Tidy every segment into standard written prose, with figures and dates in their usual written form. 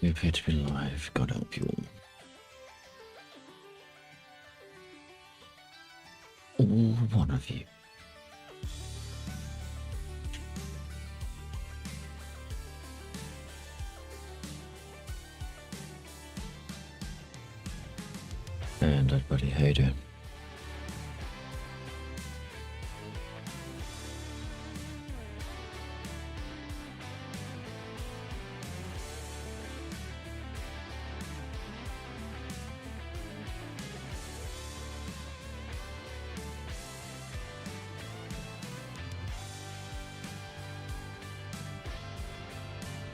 You appear to be alive. God help you all. All one of you. And that buddy, how you doing?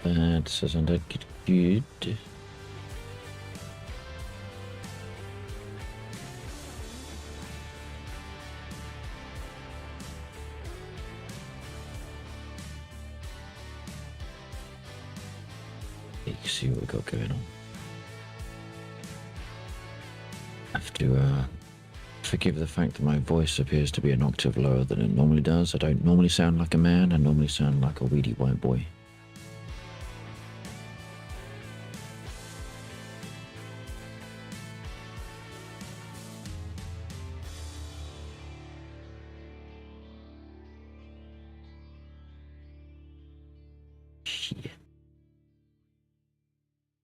That says I'm good. You can see what we got going on. I have to forgive the fact that my voice appears to be an octave lower than it normally does. I don't normally sound like a man. I normally sound like a weedy white boy.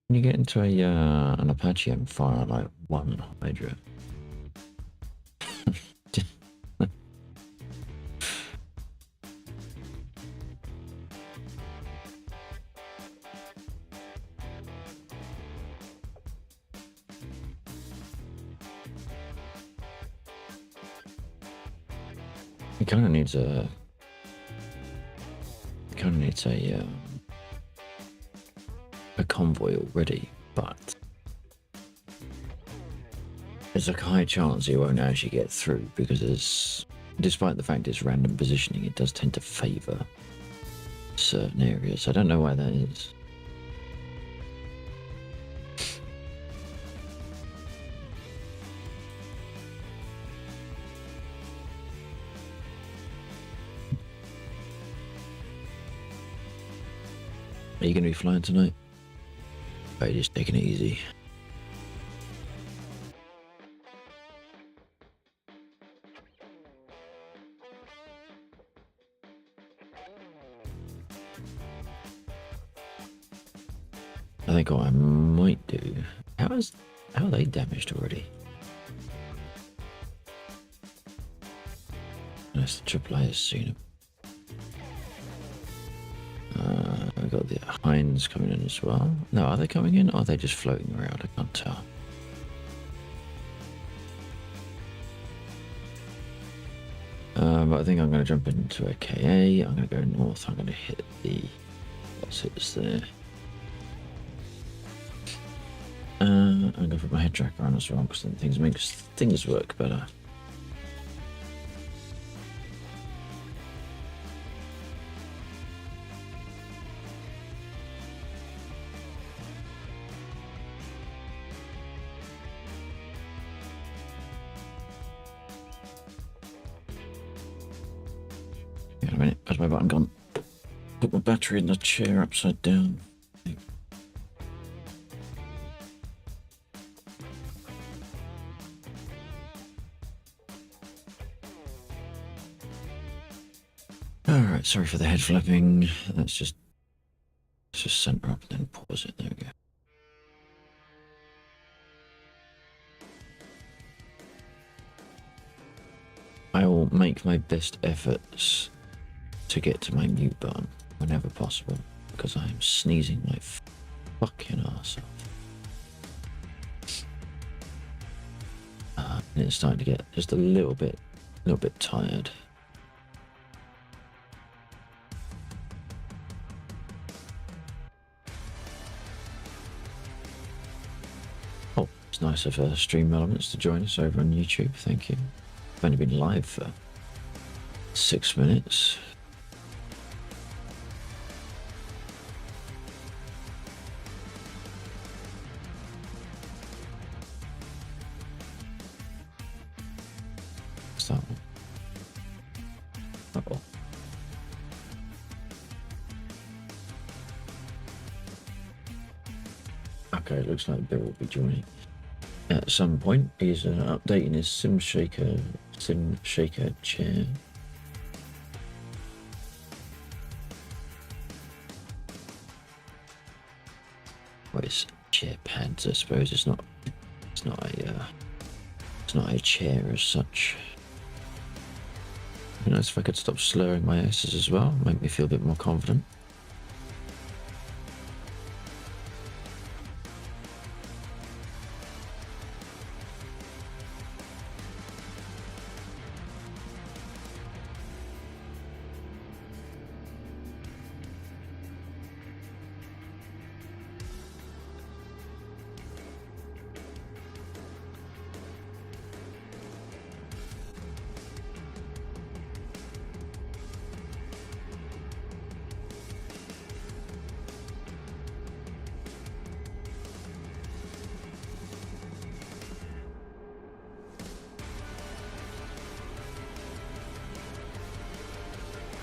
When you get into an Apache and fire like one Hydra. It kind of needs a. It kind of needs a convoy already, but there's a high chance he won't actually get through because it's, despite the fact it's random positioning, it does tend to favour certain areas. I don't know why that is. Are you going to be flying tonight? Or are you just taking it easy? I think what I might do... How are they damaged already? Unless the triple A has seen them. We've got the hinds coming in as well. No, are they coming in or are they just floating around? I can't tell. But I think I'm going to jump into a KA. I'm going to go north. I'm going to hit the... What's it there? I'm going to put my head tracker on as well because then things makes things work better. Wait a minute, where's my button gone? Put my battery in the chair upside down. Alright, sorry for the head flapping. Let's just center up and then pause it. There we go. I will make my best efforts to get to my mute button whenever possible because I am sneezing my fucking arse off. And it's starting to get just a little bit tired. Oh, it's nice of Stream Elements to join us over on YouTube. Thank you. I've only been live for 6 minutes. What's that one? Uh-oh. Okay, looks like Bill will be joining at some point. He's updating his sim shaker chair. Well, it's chair pads, I suppose. It's not a chair as such. It'd be nice if I could stop slurring my S's as well. Make me feel a bit more confident.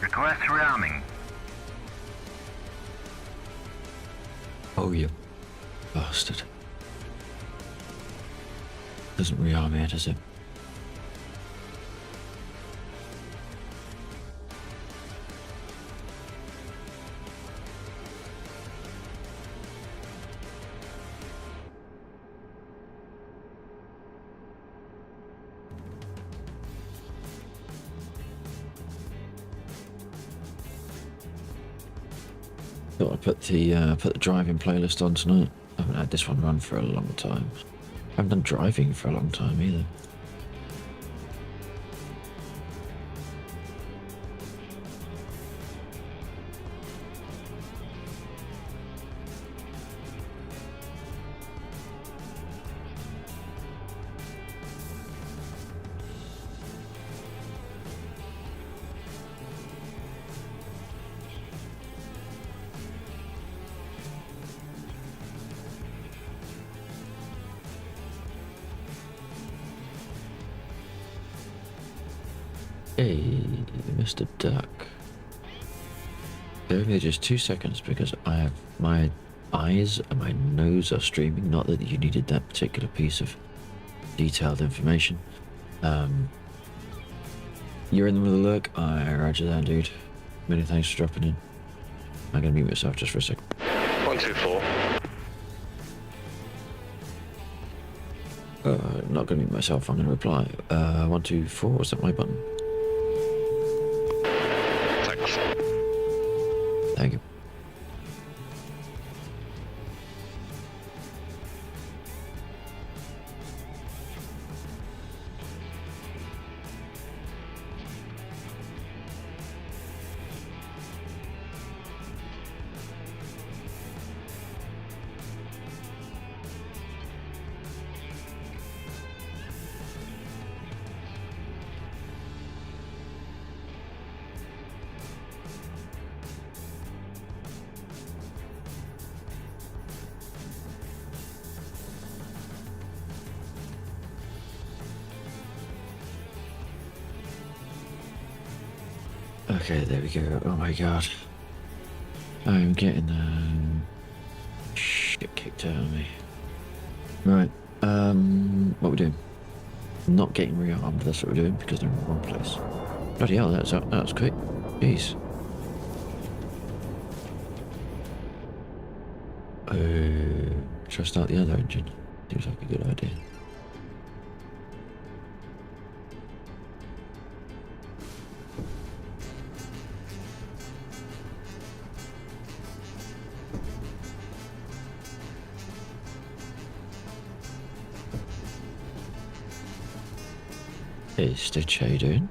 Request rearming. Oh, you bastard. Doesn't rearm here, does it? Thought I'd put the driving playlist on tonight. I haven't had this one run for a long time. I haven't done driving for a long time either. Hey, Mr. Duck. Bear with me just 2 seconds because I have my eyes and my nose are streaming. Not that you needed that particular piece of detailed information. You're in the middle of the lurk. Roger that, dude. Many thanks for dropping in. I'm gonna mute myself just for a second. 124. Not gonna mute myself. I'm gonna reply. 124. Is that my button? Thanks. Thank you. Okay, there we go. Oh my god. I'm getting shit kicked out of me. Right, what we're doing? Not getting rearmed, that's what we're doing, because they're in the wrong place. Bloody hell, that was quick. Jeez. Should I start the other engine? Seems like a good idea. Hey Stitch, how you doing?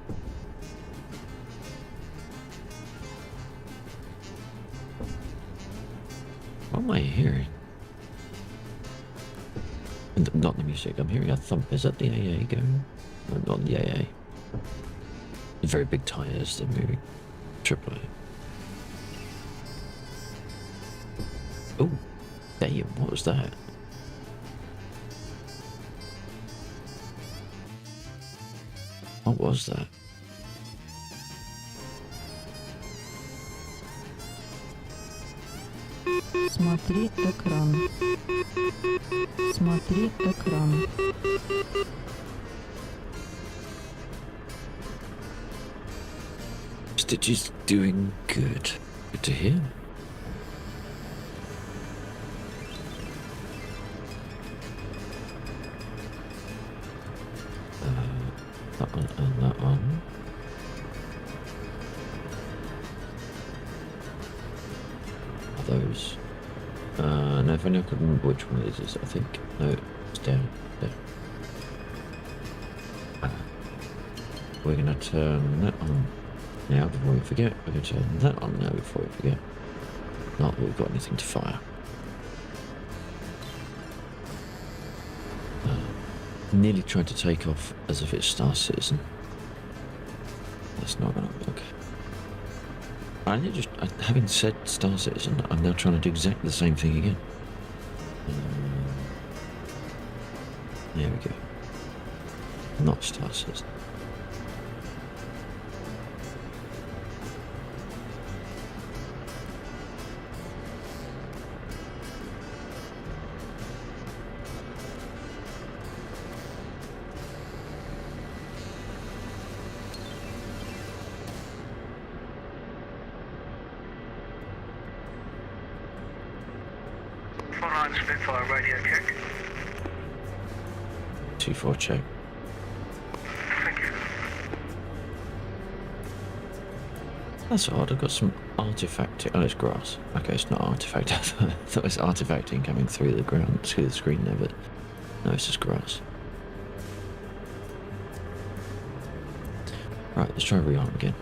What am I hearing? Not the music, I'm hearing a thump. Is that the AA going? No, not the AA. The very big tyres, they're moving. Triple A. Oh, damn, what was that? What was that? Смотри экран. Смотри экран. Stitch is doing good. Good to hear. That one and that one. Are those? No, if only I could remember which one it is, I think. No, it's down there. We're gonna turn that on now before we forget. We're gonna turn that on now before we forget. Not that we've got anything to fire. Nearly tried to take off as if it's Star Citizen. That's not gonna work. Having said Star Citizen, I'm now trying to do exactly the same thing again. There we go. Not Star Citizen. Spitfire radio check. 2-4 check. Thank you. That's odd, I've got some artifacting. Oh, it's grass. Okay, it's not artifact. I thought it was artifacting coming through the ground, through the screen there, but no, it's just grass. Right, let's try rearm again.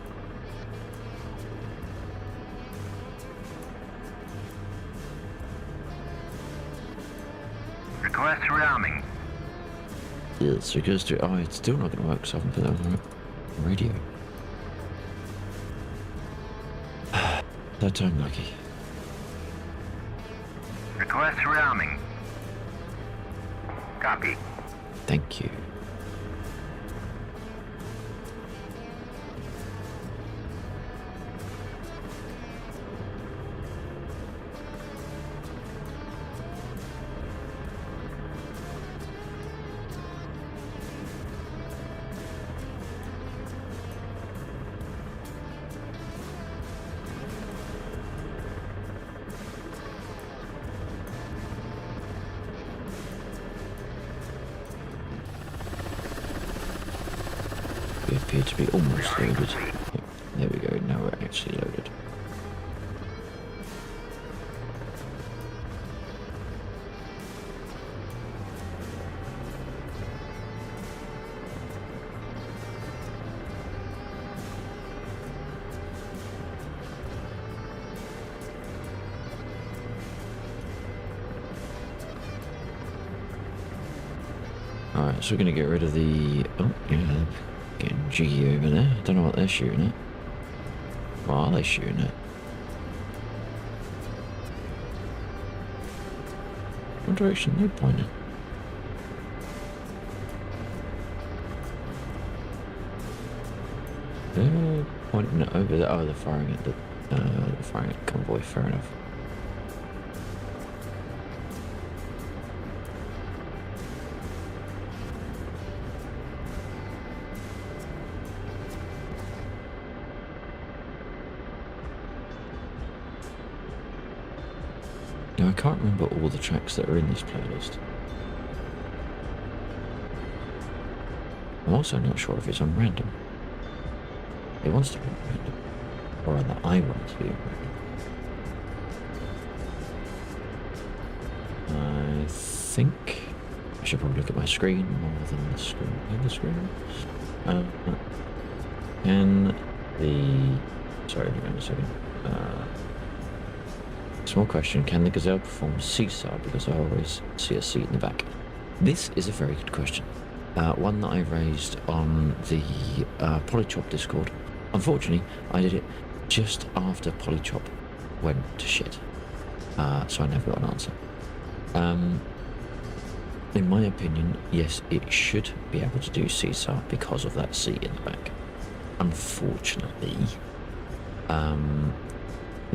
Request rearming. Yes, it goes to. Oh, it's still not going to work because I haven't put that on the radio. That time lucky. Request rearming. Copy. Thank you. We appear to be almost loaded. Yep, there we go, now we're actually loaded. Alright, so we're going to get rid of the... Oh, yeah, getting jiggy over there. Don't know what they're shooting at. What are they shooting at? What direction are they pointing? They're pointing it over there. Oh, they're firing at the convoy, fair enough. Now, I can't remember all the tracks that are in this playlist. I'm also not sure if it's on random. It wants to be on random. Or rather, I want to be on random. I think I should probably look at my screen more than the screen. The screen. And the... Sorry, hang on a second. Small question, can the Gazelle perform seesaw because I always see a seat in the back? This is a very good question. One that I raised on the Polychop Discord. Unfortunately, I did it just after Polychop went to shit. So I never got an answer. In my opinion, yes, it should be able to do seesaw because of that seat in the back. Unfortunately,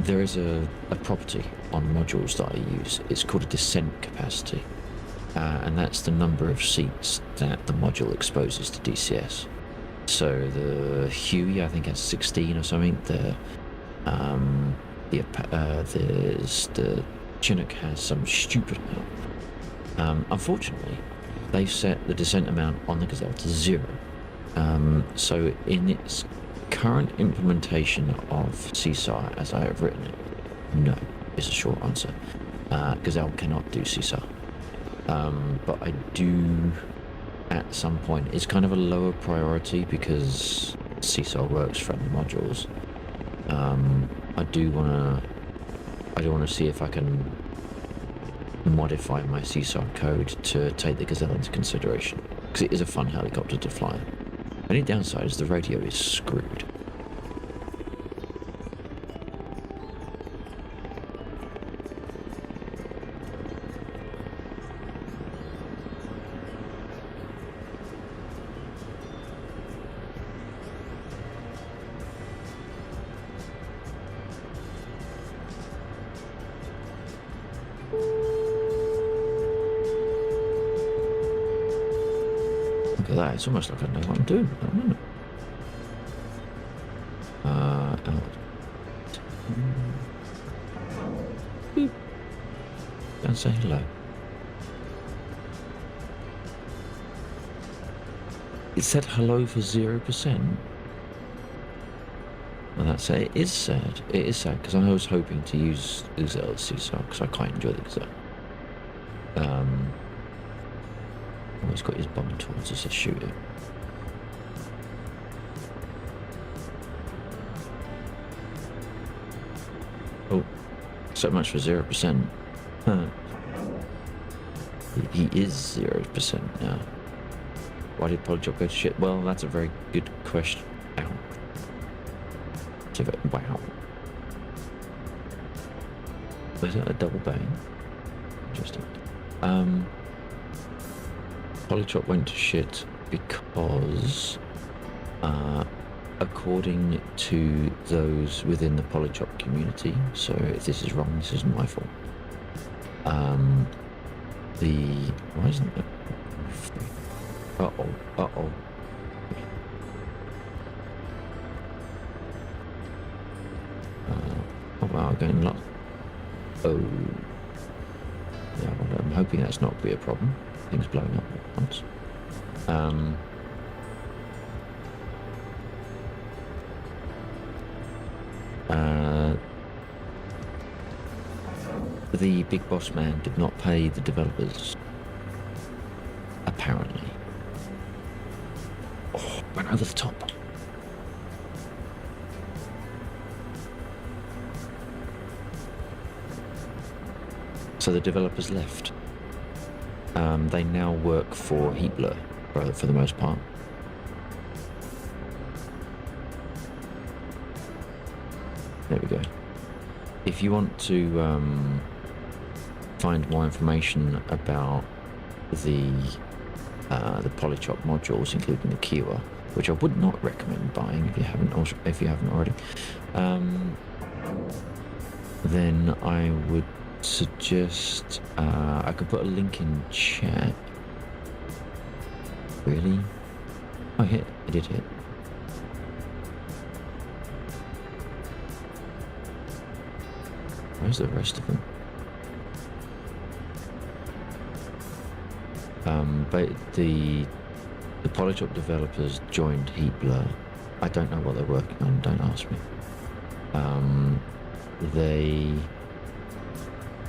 there is a property on modules that I use. It's called a descent capacity, and that's the number of seats that the module exposes to DCS. So the Huey, I think, has 16 or something. The Chinook has some stupid amount. Unfortunately, they set the descent amount on the Gazelle to 0. So in its current implementation of CSAR, as I have written it, no is a short answer. Gazelle cannot do CSAR. But I do at some point. It's kind of a lower priority because CSAR works from the modules. I do want to see if I can modify my CSAR code to take the Gazelle into consideration, because it is a fun helicopter to fly. Only downside is the radio is screwed. Look at that, it's almost like I know what I'm doing. I don't know. Beep. Go and say hello. It said hello for 0%. Well, that's it. It is sad. It is sad because I was hoping to use the Gazelle CSAR because I quite enjoy the Gazelle. Oh, he's got his bomb towards us to shoot it. Oh, so much for 0%. Huh. He is 0% now. Why did Polychop go to shit? Well, that's a very good question. Ow. Wow. Was it a double bang? Interesting. Polychop went to shit because, according to those within the Polychop community, so if this is wrong, this isn't my fault. Why isn't it? Uh-oh. Oh wow, getting lost. Oh. Yeah, well, I'm hoping that's not be a problem. Things blowing up at once. The big boss man did not pay the developers. Apparently. Oh, went over the top. So the developers left. They now work for Heatblur for the most part. There we go. If you want to find more information about the Polychop modules, including the Kiwa, which I would not recommend buying if you haven't already, then I would suggest I could put a link in chat. Really? Oh, hit. I did hit. Where's the rest of them? But the Polychop developers joined Heatblur. I don't know what they're working on, don't ask me. They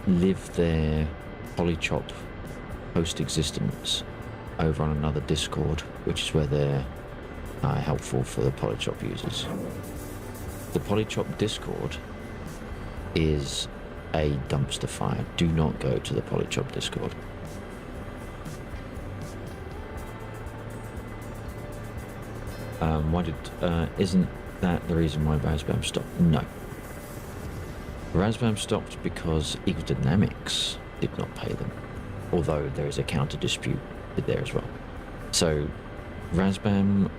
live their Polychop post-existence over on another Discord, which is where they're helpful for the Polychop users. The Polychop Discord is a dumpster fire. Do not go to the Polychop Discord. Isn't that the reason why Razbam stopped? No. Razbam stopped because Eagle Dynamics did not pay them, although there is a counter dispute there as well. So Razbam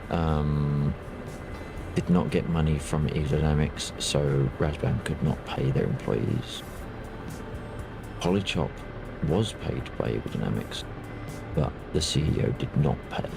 did not get money from Aerodynamics, so Razbam could not pay their employees. Polychop was paid by Aerodynamics, but the CEO did not pay.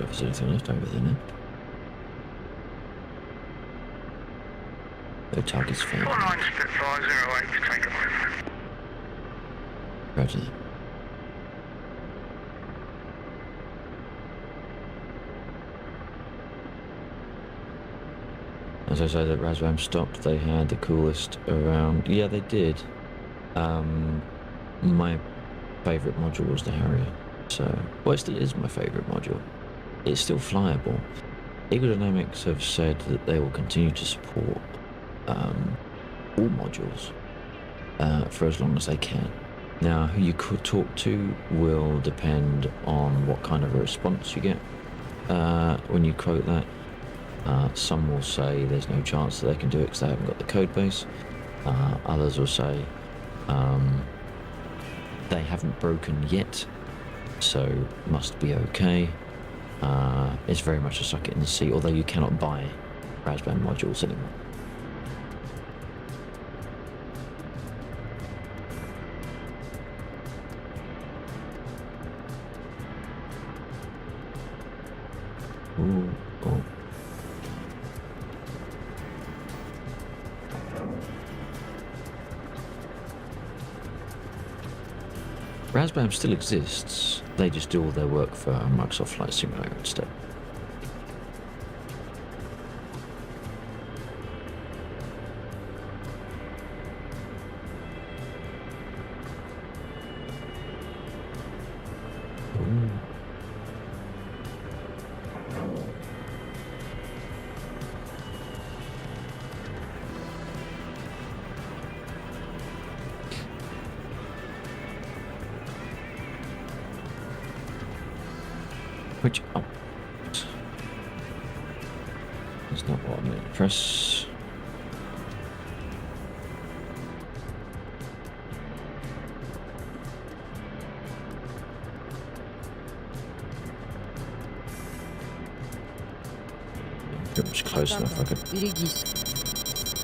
If there's anything left over there now. No targets found. 49 Spitfire 08 to take off. Roger that. As I say, that Razbam stopped, they had the coolest around. Yeah, they did. My favourite module was the Harrier. So, well, it still is my favourite module. It's still flyable. Aerodynamics have said that they will continue to support all modules for as long as they can. Now, who you could talk to will depend on what kind of a response you get when you quote that. Some will say there's no chance that they can do it because they haven't got the code base. Others will say they haven't broken yet, so must be okay. It's very much a suck it in the sea, although you cannot buy Razbam modules anymore. Ooh, oh. Razbam still exists, they just do all their work for Microsoft Flight Simulator instead. Ooh. Which up? That's not what I meant to press. It was close enough. I could. Берегись.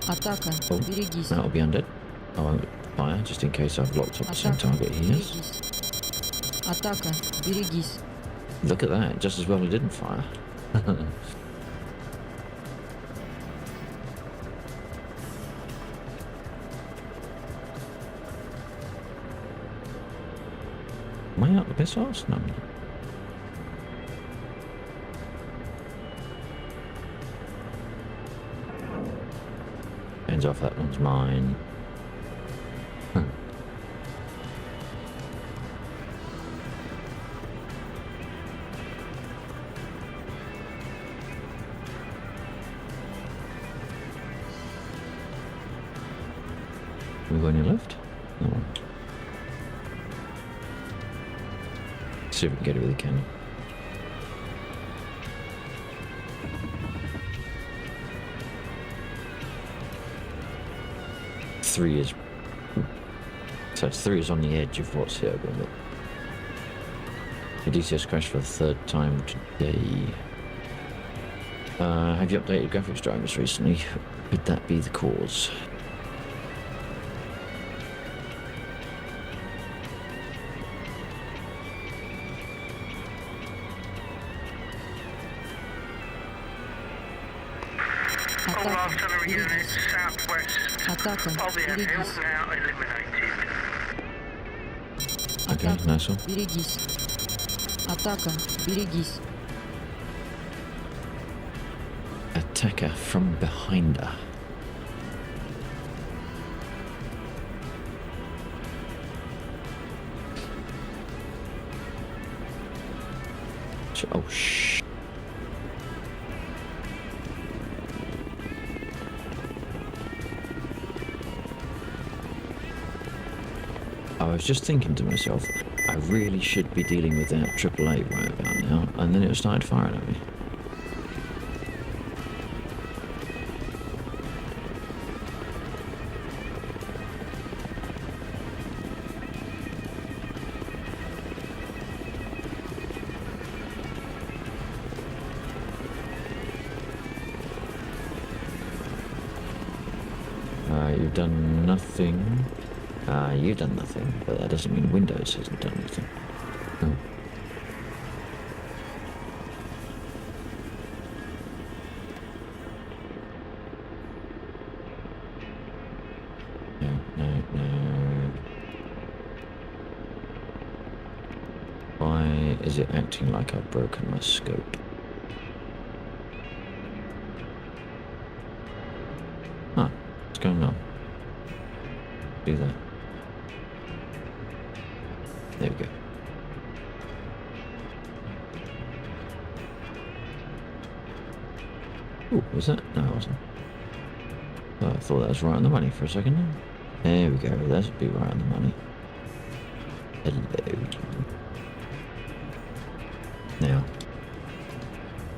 Атака. Oh, Берегись. that'll be undead. I won't fire just in case I've locked up the same Атака. target he has. Берегись. Атака. Берегись. Look at that, just as well he didn't fire. Am I out the missiles? No. Ends off, that one's mine. We go on your left? No. See if we can get it with a cannon. Three is... So it's 3 is on the edge of what's here, but the DCS crashed for the 3rd time today. Have you updated graphics drivers recently? Could that be the cause? All artillery units southwest Атака. of the airfield Берегись. now eliminated. Okay, Атака. nice one. Берегись. Атака. Берегись. Attacker from behind her. Oh, shh. I was just thinking to myself, I really should be dealing with that AAA right about now, and then it started firing at me. You've done nothing. You've done nothing, but that doesn't mean Windows hasn't done anything. Oh. No. Why is it acting like I've broken my scope? Huh, what's going on? Do that. There we go. Ooh, was that? No, it wasn't. Oh, I thought that was right on the money for a second. There we go. That should be right on the money. Hello. Now,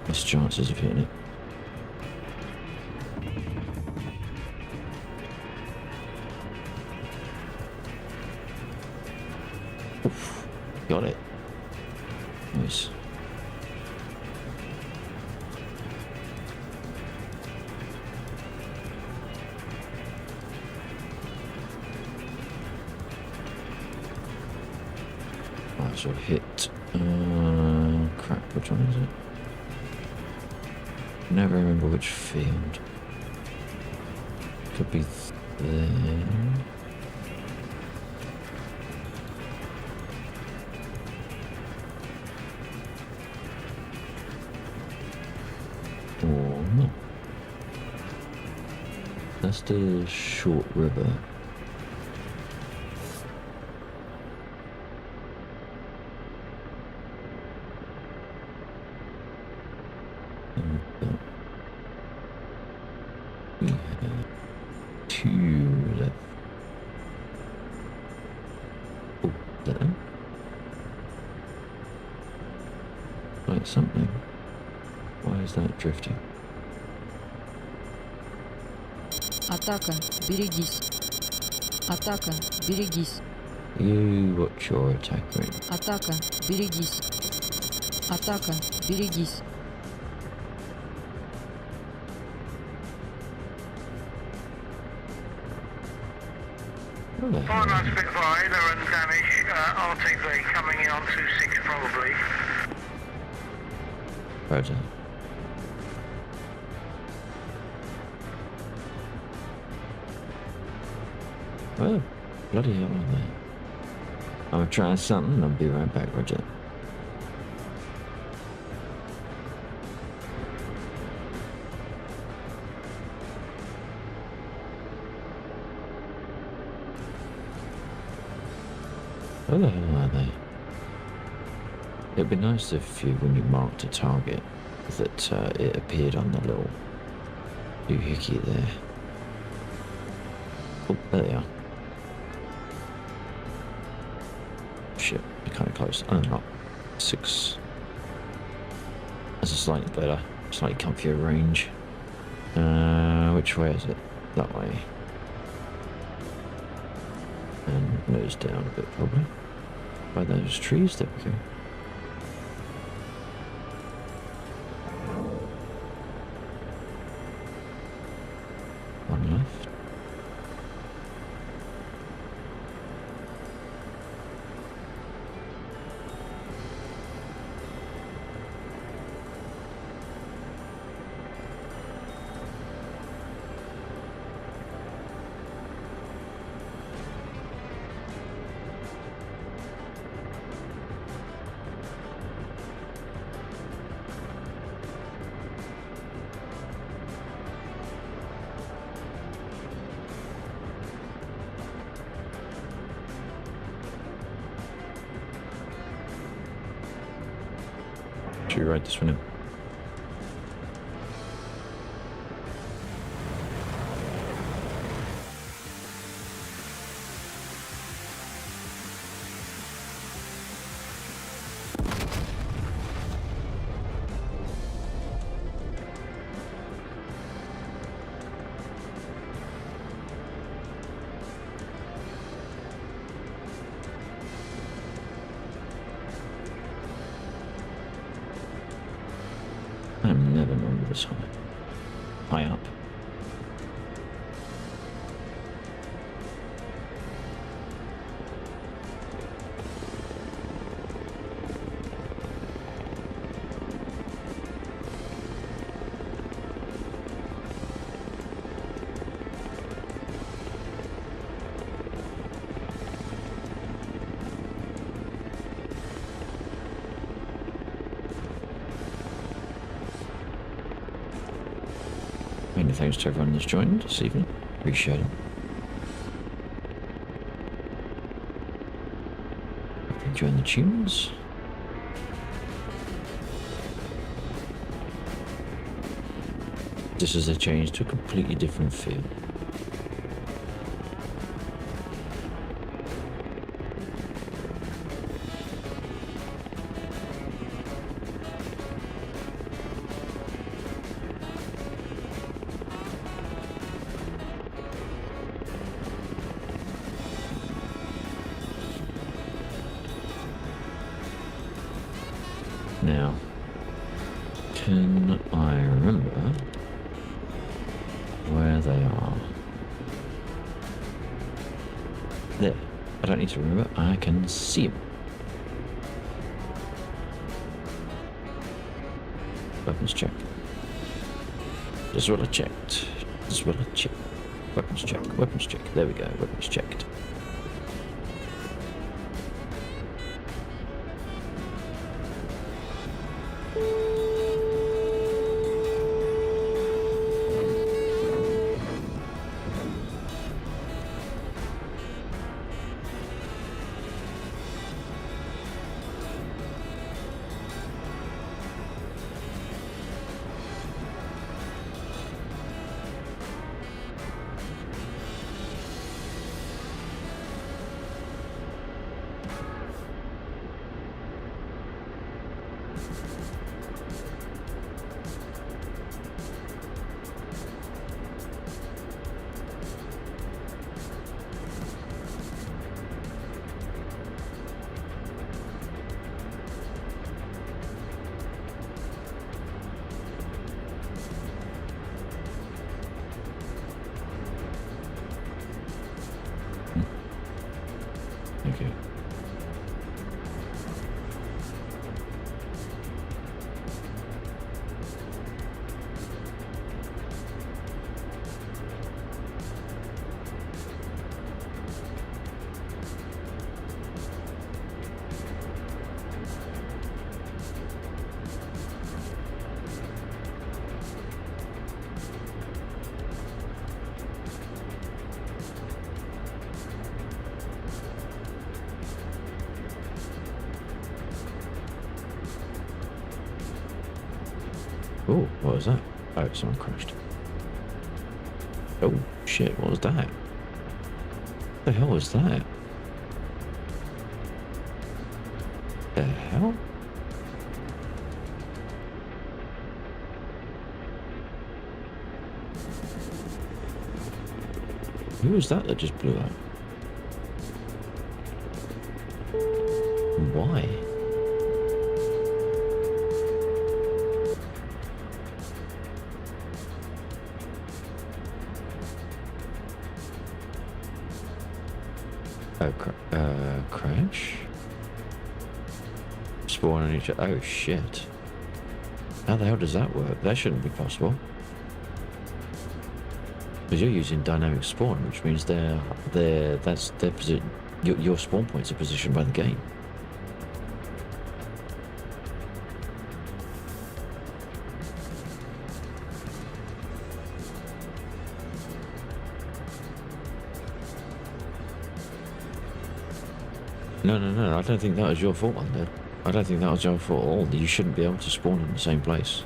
what's the chances of hitting it? Oof, got it. Nice. Right, so hit. Crap, which one is it? Never remember which field. Could be there. Or not. That's the short river. We have two left. Oh, is that them? Like something. Why is that drifting? Атака, берегись. Атака, берегись. You watch your attack rate. Атака, берегись. Атака, берегись. Oh, Fine on Spitfire, they're in damage. RTV coming in on 26 probably. Roger. Well, bloody hell are they? I'm gonna try something and I'll be right back, Roger. Where the hell are they? It'd be nice if you, when you marked a target, that it appeared on the little doohickey there. Oh, there they are. Shit, they're kind of close. Oh, not 6. That's a slightly better, slightly comfier range. Which way is it? That way. And nose down a bit, probably. By those trees, there we go. One left. Should we ride this one in? I'm never normally this high. High up. Many thanks to everyone that's joined this evening. Appreciate it. Hope you're enjoying the tunes. This is a change to a completely different feel. Now, can I remember where they are? There. I don't need to remember. I can see them. Weapons check. This is what I checked. This is what I checked. Weapons check. Weapons check. There we go. Weapons checked. Okay. Oh, what was that? Oh, someone crashed. Oh, shit, what was that? What the hell was that? The hell? Who was that just blew up? Why? Oh, crash? Spawn on each other. Oh, shit. How the hell does that work? That shouldn't be possible. Because you're using dynamic spawn, which means that's their position. Your spawn points are positioned by the game. No, I don't think that was your fault, Undead. I don't think that was your fault at all. You shouldn't be able to spawn in the same place.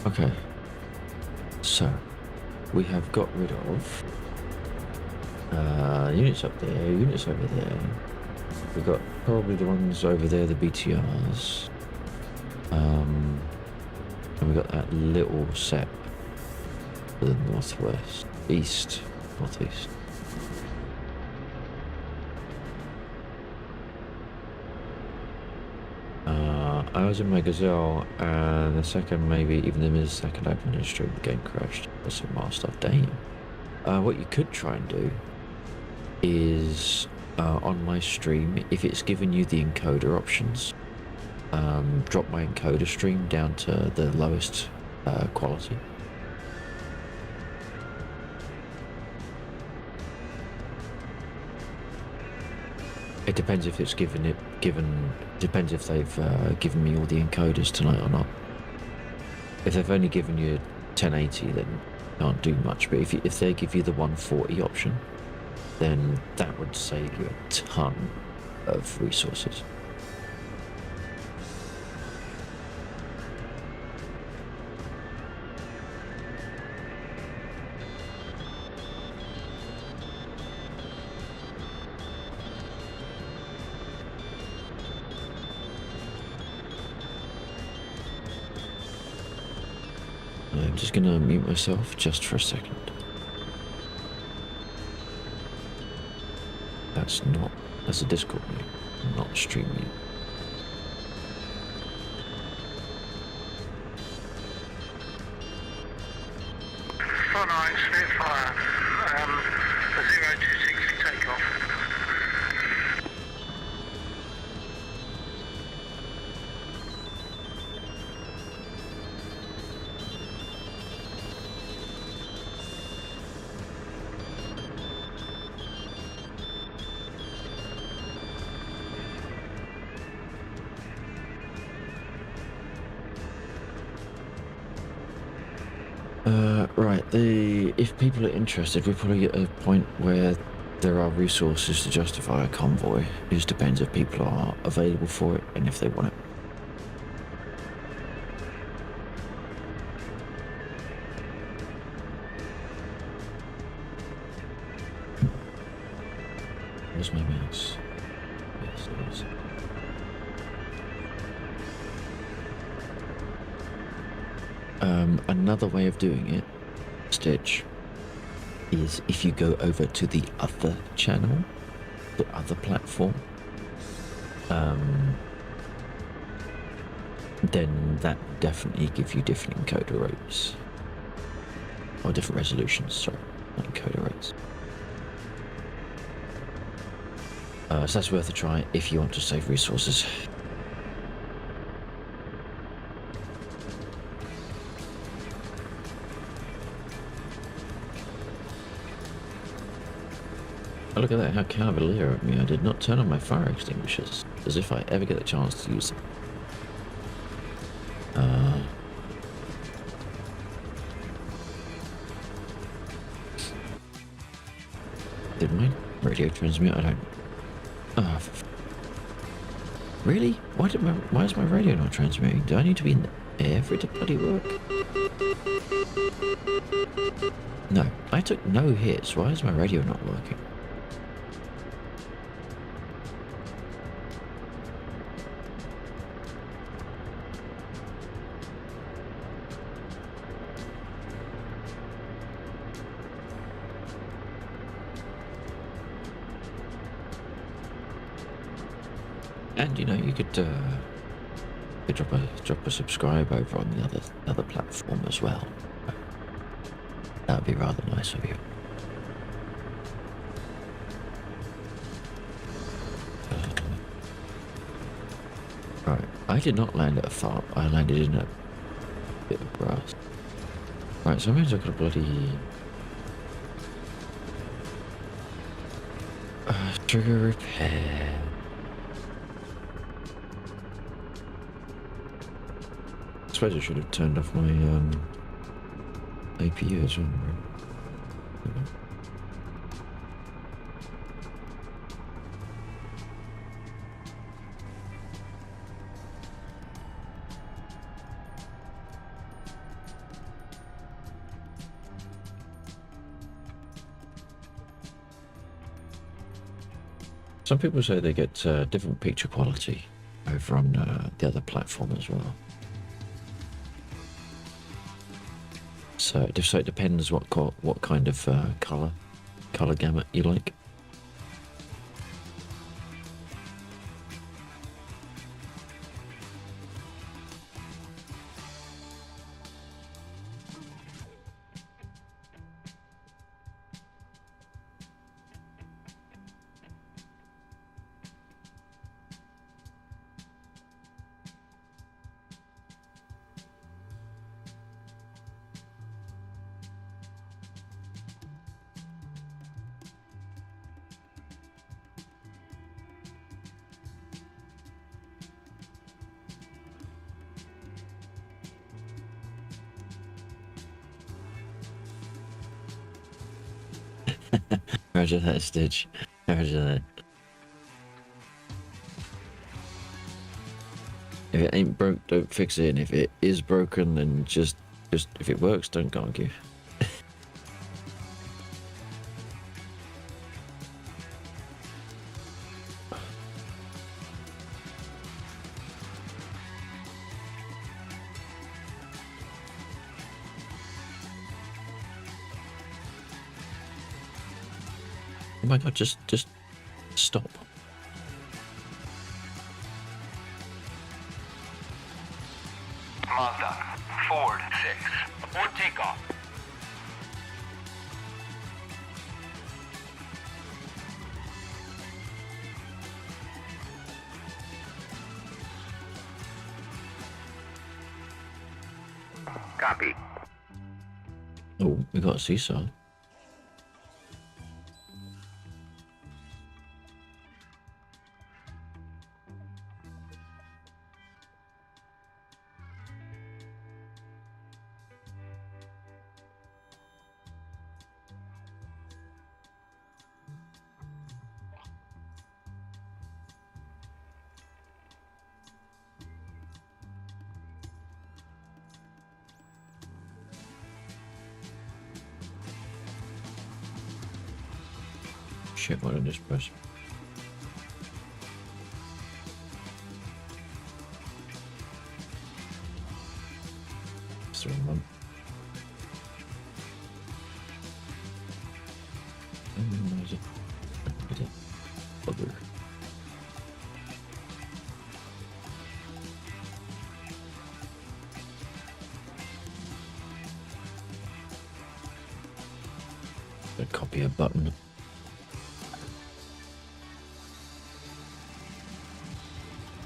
Okay, so we have got rid of units up there, units over there. We've got probably the ones over there, the BTRs. And we've got that little set to the northwest, east, northeast. I was in my Gazelle, and the second, maybe even the second open in the stream, the game crashed. There's some more stuff. Damn. What you could try and do is on my stream, if it's given you the encoder options, drop my encoder stream down to the lowest quality. It depends if it's depends if they've given me all the encoders tonight or not. If they've only given you 1080, then can't do much. But if they give you the 140 option, then that would save you a ton of resources. I'm just gonna mute myself just for a second. That's a Discord mute, not stream mute. Spitfire, 0260 takeoff. Right, if people are interested, we'll probably get a point where there are resources to justify a convoy. It just depends if people are available for it and if they want it. Where's my mouse? Yes, it is. Another way of doing it, Stitch, is if you go over to the other channel, the other platform, then that definitely gives you different encoder rates. Or different resolutions, sorry, not encoder rates. So that's worth a try if you want to save resources. Oh, look at that, how cavalier of me. I did not turn on my fire extinguishers, as if I ever get the chance to use them. Did my radio transmit? I don't... Really? Why is my radio not transmitting? Do I need to be in the air for it to bloody work? No, I took no hits. Why is my radio not working? And you know, you could drop a subscribe over on the other platform as well. That would be rather nice of you. Right, I did not land at a farm. I landed in a bit of grass. Right, so maybe I've got a bloody trigger repair. I suppose I should have turned off my APU as well. Some people say they get different picture quality over on the other platform as well. So it depends what kind of color gamut you like. Roger that, Stitch. Roger that. If it ain't broke, don't fix it. And if it is broken, then just if it works, don't argue. Oh my god, just stop. Mazda, Ford 6. Report takeoff. Copy. Oh, we got a seesaw. Shit, what did I just press? It's the wrong one. Where is it? Is it? Bugger. Copy a button.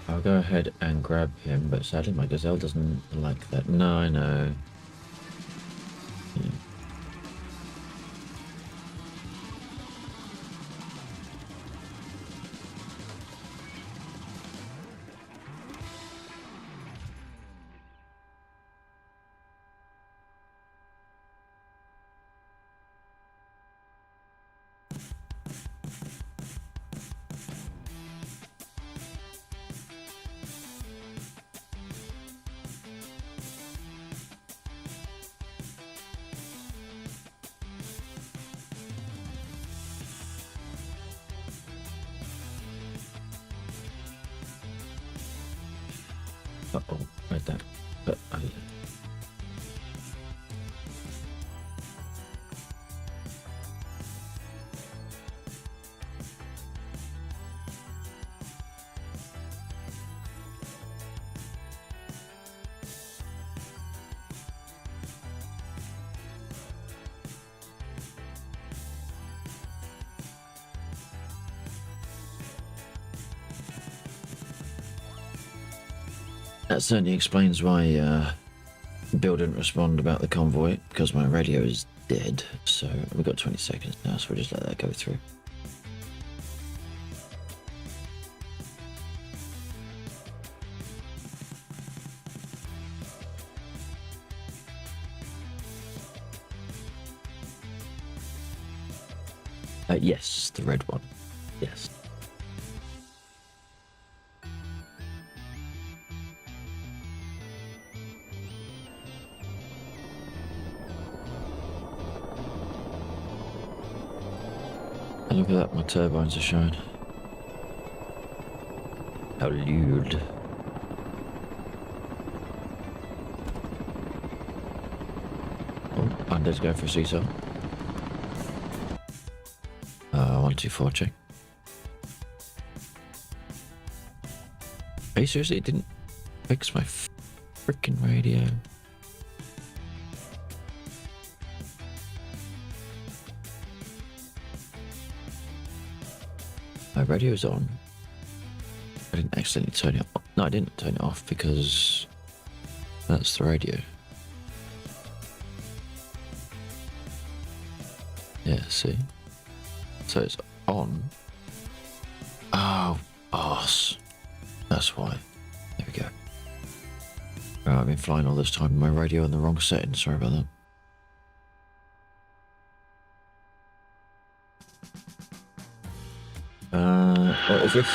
I'll go ahead and grab him, but sadly my gazelle doesn't like that. No, I know. Yeah. Uh-oh, right there. But That certainly explains why Bill didn't respond about the convoy, because my radio is dead. So we've got 20 seconds now, so we'll just let that go through. Yes, the red one. Yes. And look at that, my turbines are showing. How lewd. Oh, Under's going for a seesaw. 124 check. Are you seriously? It didn't fix my freaking radio. My radio's on. I didn't accidentally turn it off. No, I didn't turn it off because that's the radio. Yeah, see? So it's on. Oh, boss. That's why. There we go. Right, I've been flying all this time with my radio in the wrong setting. Sorry about that. What is this?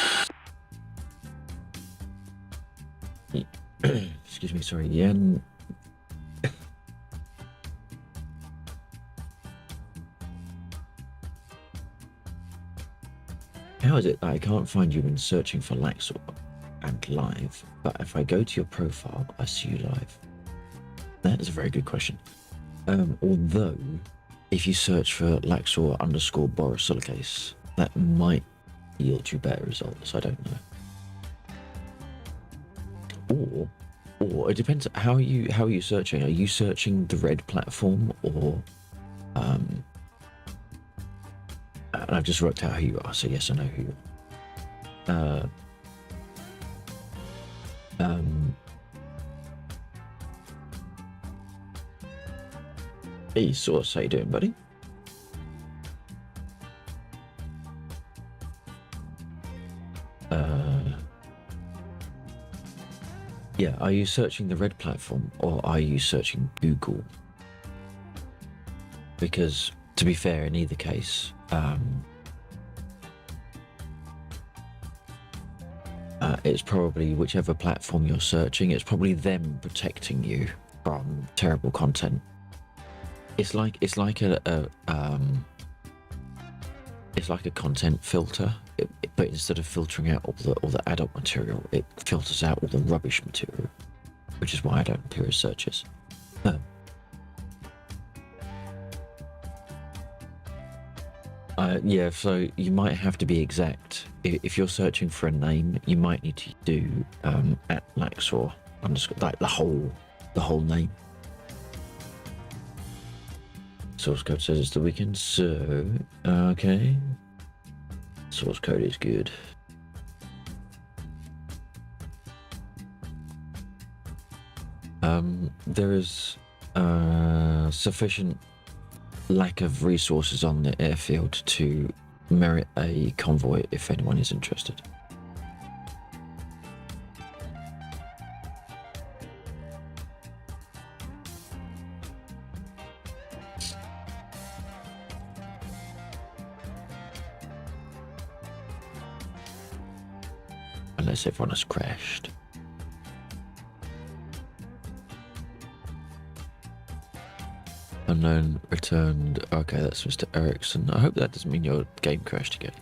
Excuse me, sorry, yen. How is it that I can't find you when searching for Laxor and live, but if I go to your profile, I see you live? That is a very good question. Although, if you search for Laxor _ borosilicase, that might yield you better results. I don't know. Or it depends. How are you searching? Are you searching the red platform, or and I've just worked out who you are, so yes, I know who you are. Hey, Source, how you doing, buddy? Yeah, are you searching the red platform, or are you searching Google? Because, to be fair, in either case, it's probably whichever platform you're searching, it's probably them protecting you from terrible content. It's like a content filter, but instead of filtering out all the adult material, it filters out all the rubbish material, which is why I don't do searches. Yeah, so you might have to be exact. If you're searching for a name, you might need to do at Laxor _ like the whole name. Source code says it's the weekend, so okay. Source code is good. There is sufficient lack of resources on the airfield to merit a convoy if anyone is interested. Unless everyone has crashed. Unknown returned. Okay, that's Mr. Erickson. I hope that doesn't mean your game crashed again.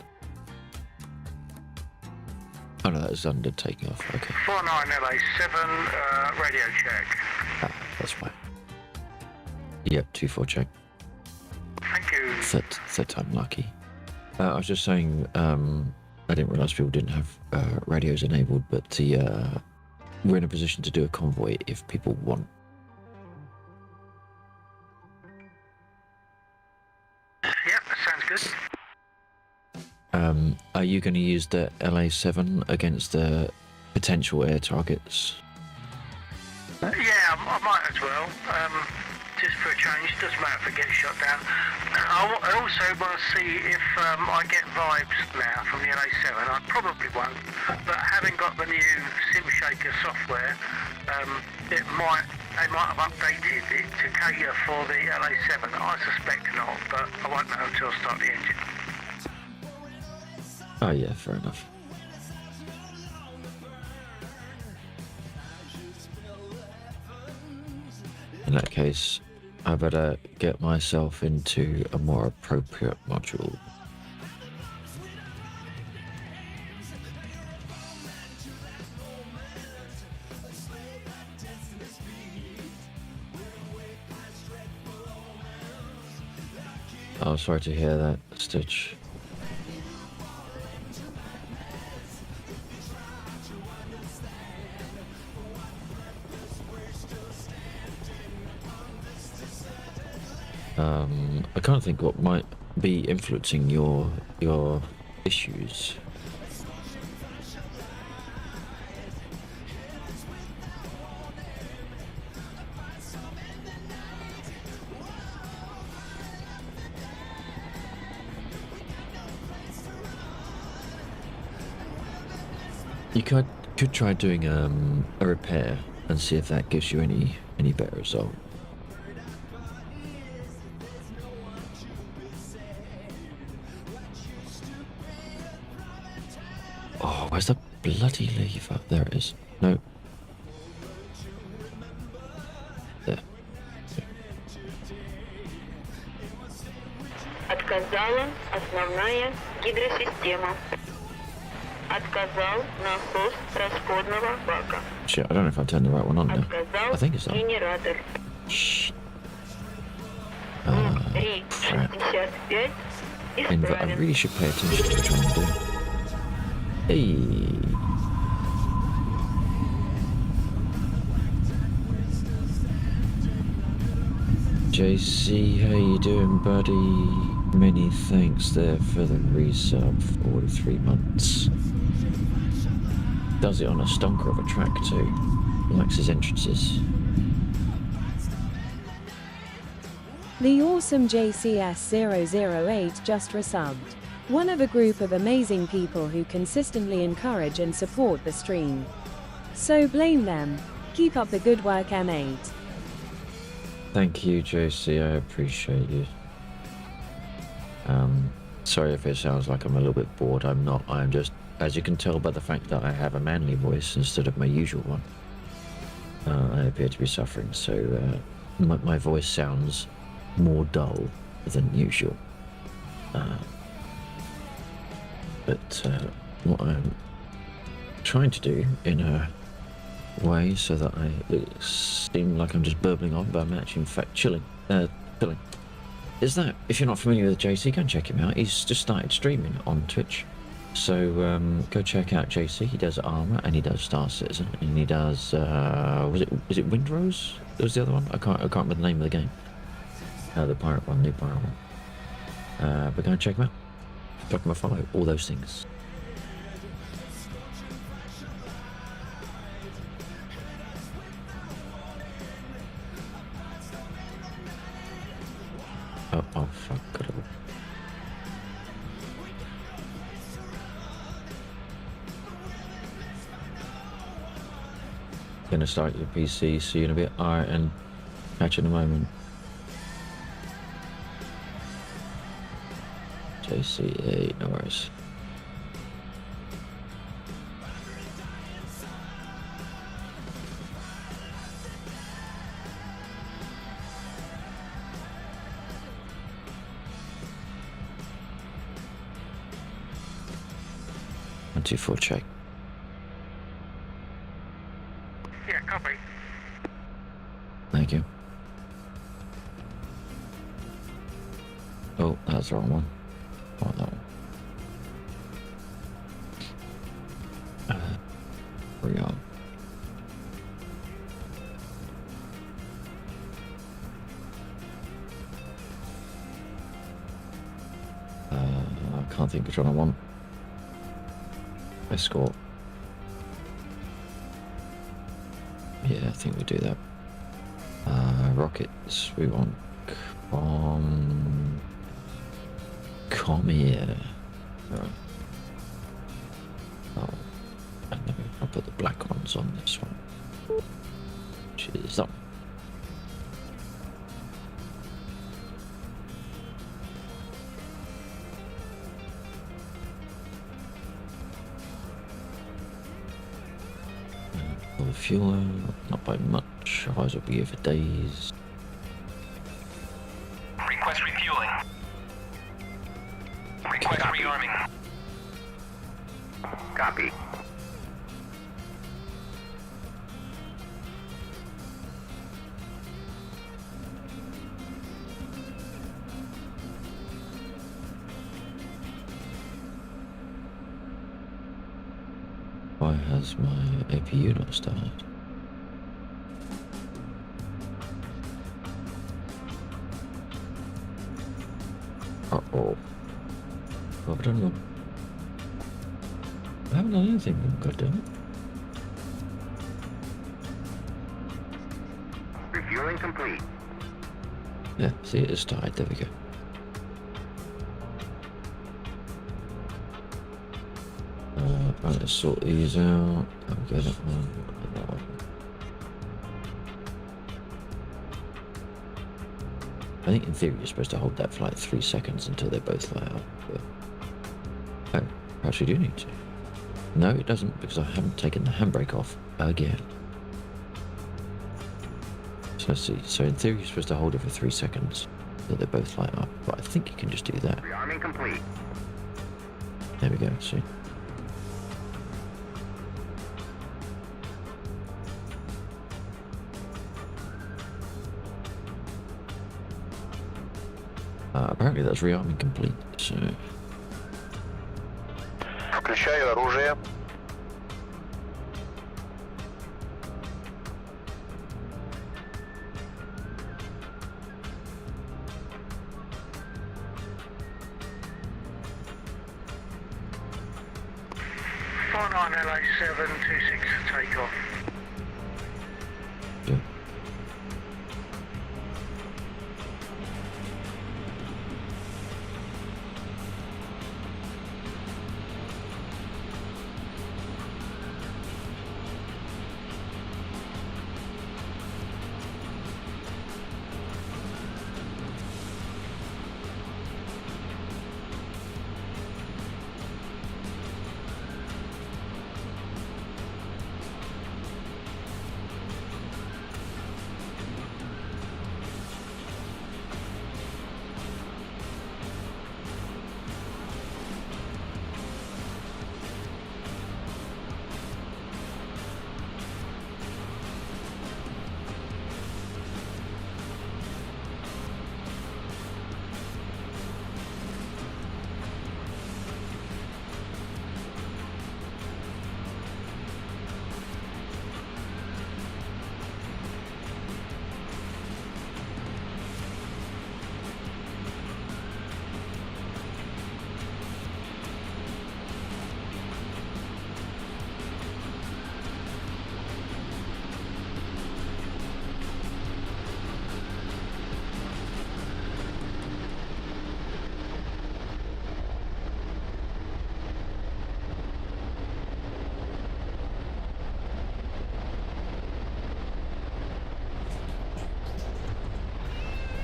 Oh no, that was under taking off. Okay. 49LA7, radio check. Ah, that's fine. Yep, 24 check. Thank you. Third time lucky. I was just saying, I didn't realise people didn't have radios enabled, but we're in a position to do a convoy if people want. Yep, sounds good. Are you going to use the LA7 against the potential air targets? Yeah, I might as well. Just for a change, doesn't matter if it gets shut down. I also want to see if I get vibes now from the LA7. I probably won't, but having got the new SIM Shaker software, they might have updated it to cater for the LA7. I suspect not, but I won't know until I start the engine. Oh yeah, fair enough. In that case, I better get myself into a more appropriate module. Oh, sorry to hear that, Stitch. I can't think what might be influencing your issues. You could try doing a repair and see if that gives you any better result. Oh, where's the bloody lever? There it is. No. There. Отказала основная гидросистема. Отказал насос расходного бака. Shit, I don't know if I turned the right one on now. Отказал I think it's on. генератор. Shh. Crap. 365 I исправен. really should pay attention to what I'm doing. Hey. JC, how you doing, buddy? Many thanks there for the resub for 43 months. Does it on a stonker of a track too. Likes his entrances. The awesome JCS008 just resubbed. One of a group of amazing people who consistently encourage and support the stream. So blame them. Keep up the good work, M8. Thank you, JC. I appreciate you. Sorry if it sounds like I'm a little bit bored. I'm not. I'm just, as you can tell by the fact that I have a manly voice instead of my usual one, I appear to be suffering. So my voice sounds more dull than usual. But what I'm trying to do in a way so that I seem like I'm just burbling on, but I'm actually in fact chilling, is that if you're not familiar with JC, go and check him out. He's just started streaming on Twitch, so go check out JC. He does Armour and he does Star Citizen and he does was it Windrose? That was the other one. I can't remember the name of the game. The pirate one, new pirate one. But go and check him out. Drop him a follow. All those things. Oh fuck, got it. Gonna start your PC, see you in a bit. Alright, and catch you in a moment. JCA, no worries. One, two, four, check. Yeah, copy. Thank you. Oh, that's the wrong one. Oh, that one. Where we are. I can't think which one I want. Escort. Yeah, I think we do that. Rockets, we want come here. Alright. Oh, and then I'll put the black ones on this one. Which is that one. Full of fuel out, not by much, otherwise we'll be here for days. Request refueling. Request rearming. Copy. Why has my APU not started? Uh-oh. What have I done wrong? I haven't done anything wrong, goddammit. Refueling complete. Yeah, see, it has started. There we go. Right, let's sort these out. There we go, that one, and that one. I think in theory you're supposed to hold that for like 3 seconds until they both light up, but... Oh, perhaps we do need to. No, it doesn't, because I haven't taken the handbrake off again. So let's see. So in theory you're supposed to hold it for 3 seconds until they both light up, but I think you can just do that. Rearming complete. There we go, see. Apparently that's rearming complete, so... Включаю оружие. LA7 26 takeoff. Yeah.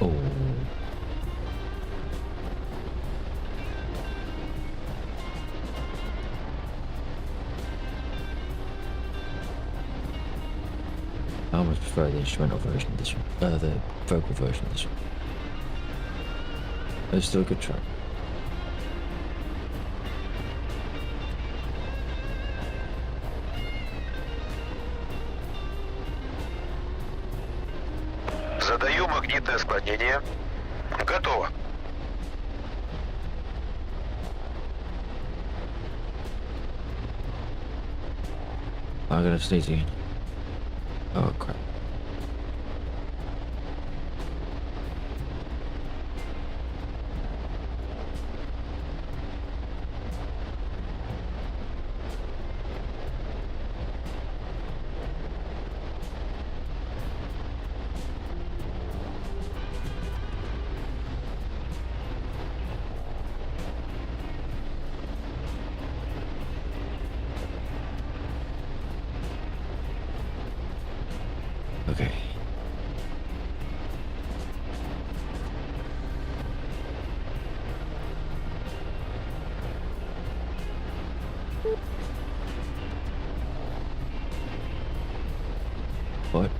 Oh. I much prefer the instrumental version of this one. The vocal version of this one. It's still a good track. Задаю магнитное склонение. Готово. I'm gonna sneeze again. Oh crap. Okay. What?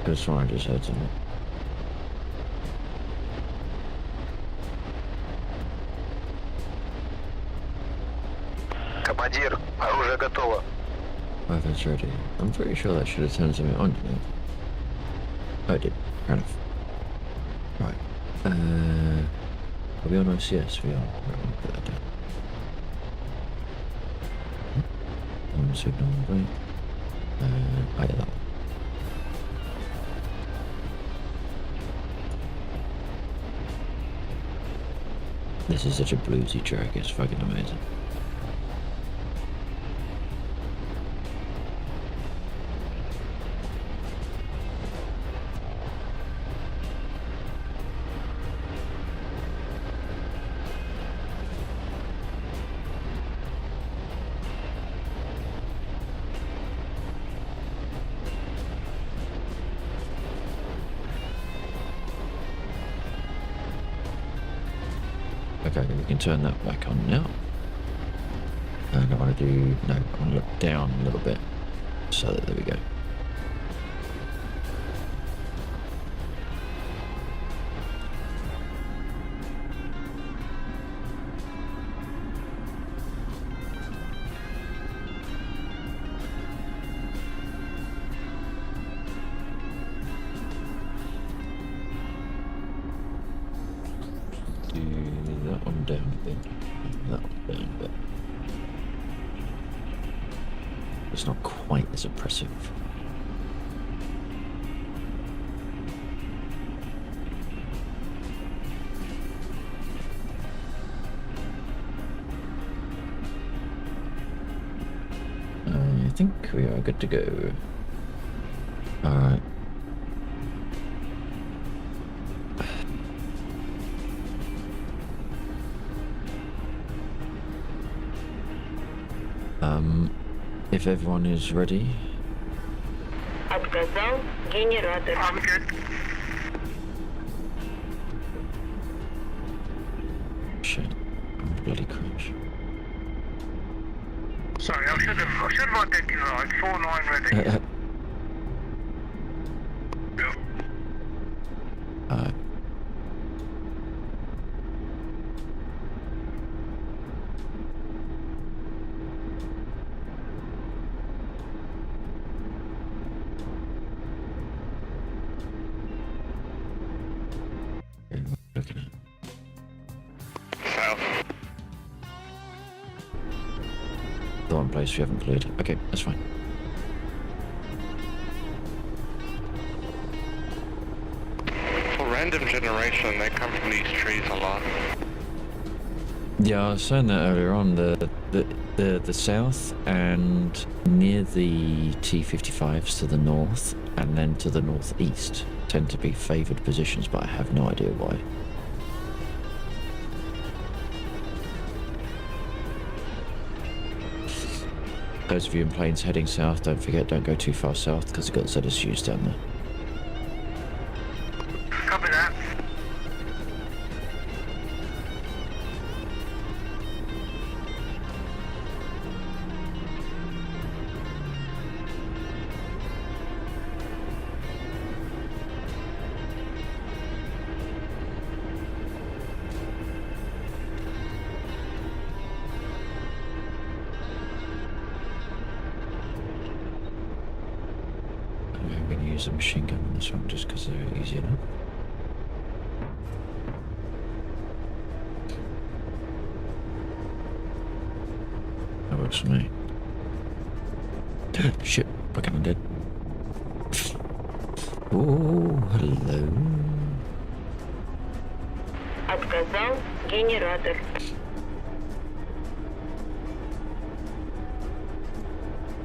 That's why I just heard something. Командир, оружие готово. Oh, that's ready. I'm pretty sure that should have turned something on, didn't it? Oh, it did. Fair enough. Right. Are we on OCS? We are. Right, put that down. On signal, right? Yeah, that one. This is such a bluesy track, it's fucking amazing. Okay, we can turn that back on now. And I want to do, no, I want to look down a little bit. So that, there we go. That one down a bit. That one down a bit. It's not quite as oppressive. I think we are good to go. Alright. If everyone is ready. Отказал генератор. I'm good. Shit. I'm bloody crash. Sorry, I should have identified 4-9 ready. Alright. Looking at South. the one place we haven't cleared. Okay, that's fine. For random generation, they come from these trees a lot. Yeah, I was saying that earlier on. The south and near the T-55s to the north and then to the northeast tend to be favoured positions, but I have no idea why. Those of you in planes heading south, don't forget, don't go too far south because you've got ZSUs down there. Copy that. I'm going to use a machine gun on this one just because they're easy enough. That works for me. Shit, fucking I'm dead. Oh, hello. Отказал генератор.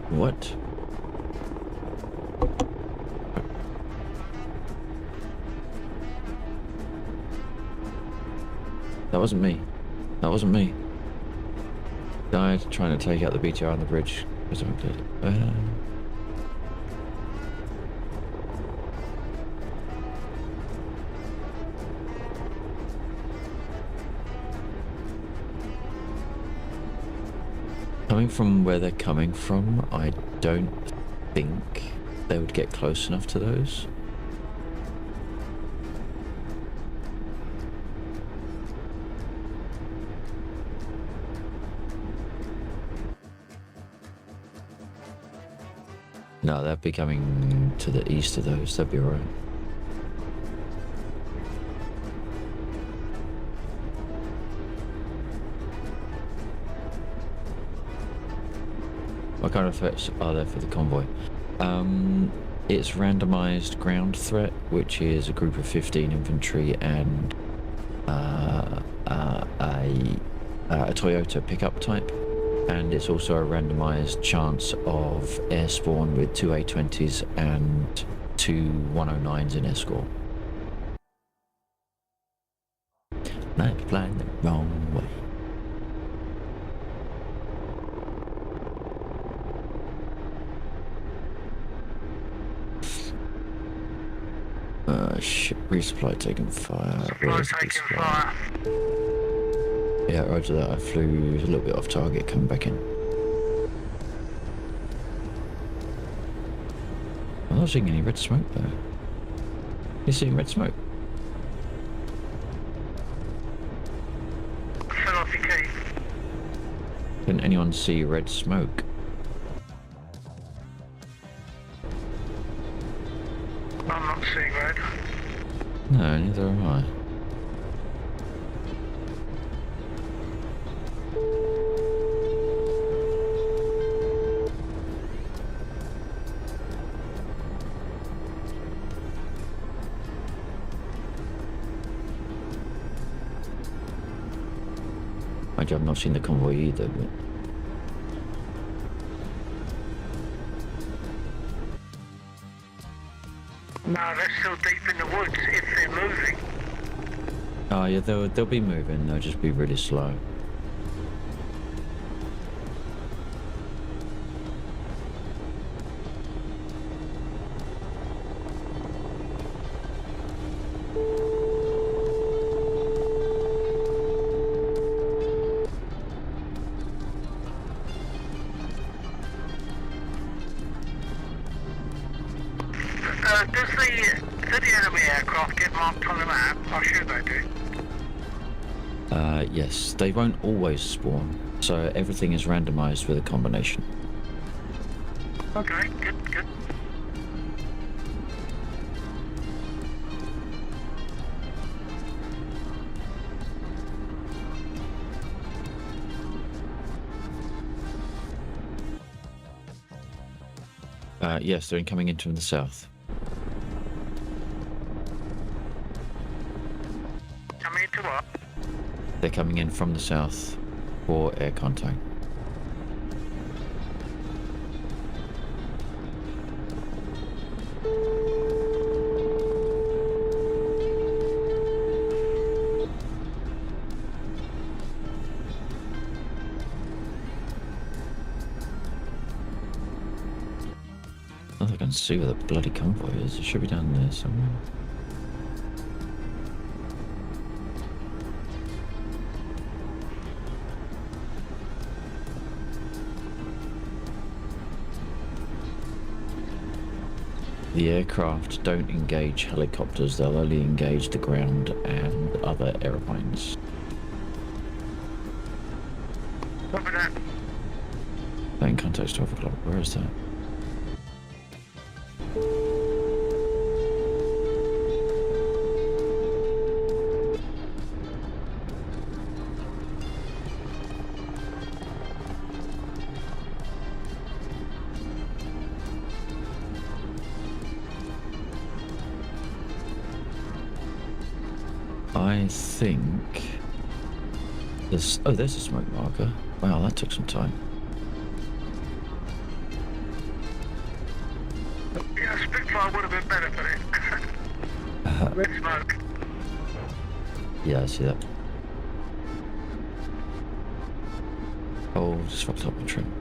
What? That wasn't me. That wasn't me. Died trying to take out the BTR on the bridge. Where's that good? Coming from where they're coming from, I don't think they would get close enough to those. No, they'll be coming to the east of those. They'll be alright. What kind of threats are there for the convoy? It's randomized ground threat, which is a group of 15 infantry and a Toyota pickup type. And it's also a randomized chance of air spawn with 2 A-20s and 2 109s in escort. Night flying the wrong way. Ship resupply taking fire. Supply taking fire. Yeah, roger that. I flew a little bit off target coming back in. I'm not seeing any red smoke there. You seeing red smoke? Fell off your key. Didn't anyone see red smoke? I'm not seeing red. No, neither am I. I've not seen the convoy either, but... No, they're still deep in the woods if they're moving. Oh yeah, they'll be moving, they'll just be really slow. Do the enemy aircraft get marked on the map? I'm sure they do. Yes, they won't always spawn, so everything is randomized with a combination. Okay, good, good. Yes, they're coming in from the south. Coming into what? They're coming in from the south for air contact. I don't think I can see where the bloody convoy is. It should be down there somewhere. The aircraft don't engage helicopters, they'll only engage the ground and other aeroplanes. Copy that. Plane contact's 12 o'clock. Where is that? I think there's... Oh, there's a smoke marker. Wow, that took some time. Yeah, Spitfire would have been better for it. Red smoke. Yeah, I see that. Oh, just fucked up my trim.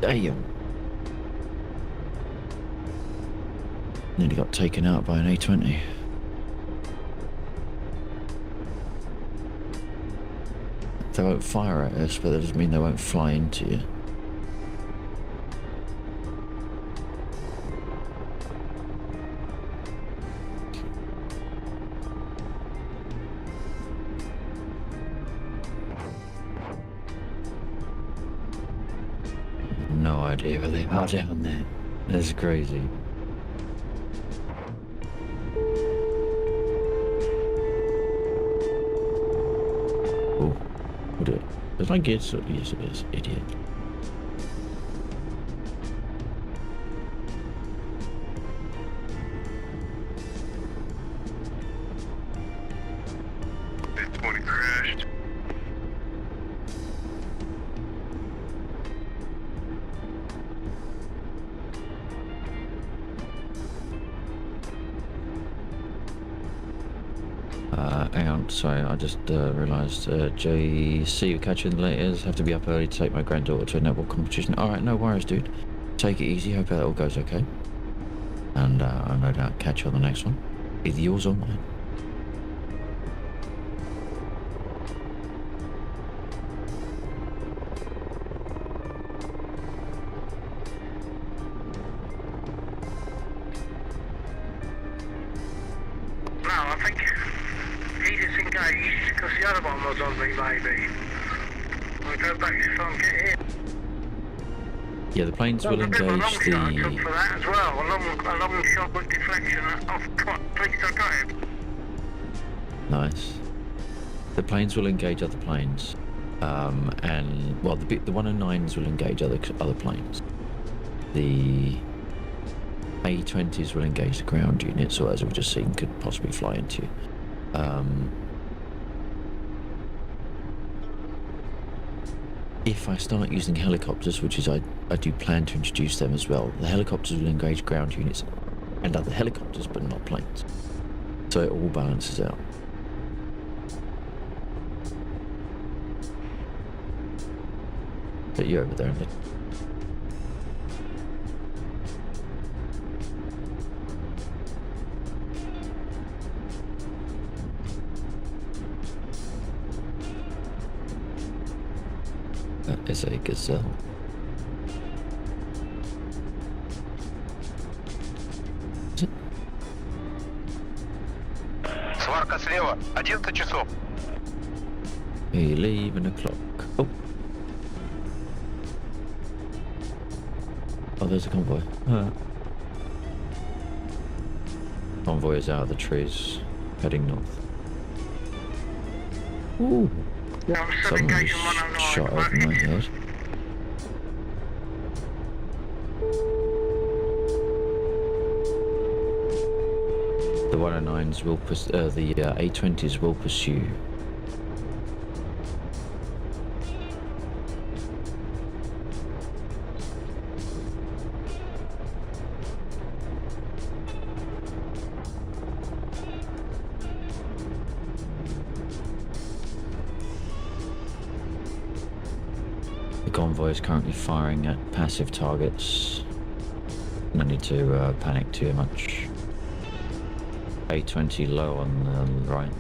Damn. Nearly got taken out by an A-20. They won't fire at us, but that doesn't mean they won't fly into you. No idea where they are down there. That's crazy. Oh, what did it? Did I get so? Yes, it is, idiot. It's 20 crashed. Hang on, sorry, I just realised, JC, you're catching the laters, have to be up early to take my granddaughter to a netball competition. Alright, no worries, dude. Take it easy, hope that all goes okay. And I'll no doubt catch you on the next one. Either yours or mine. No, I think he disengaged because the other one was on me, maybe. I'll go back if I can get in. Yeah, the planes will There's a bit of a long engage shot I took the... for that as well. A long shot with deflection off. Please, I got him. Nice. The planes will engage other planes. And, well, the 109s will engage other planes. The A-20s will engage the ground units, or as we've just seen, could possibly fly into you. If I start using helicopters, which is I do plan to introduce them as well, the helicopters will engage ground units and other helicopters, but not planes. So it all balances out. But you're over there, isn't it? That is a gazelle. Is it? Сварка слева, 11 часов. 11 o'clock. Oh. Oh, there's a convoy. Convoy is out of the trees, heading north. Ooh. Yeah, I'm still Someone engaged was on 109. shot over my head. The 109s will the A-20s will pursue. The convoy is currently firing at passive targets. No need to panic too much. A-20 low on the right.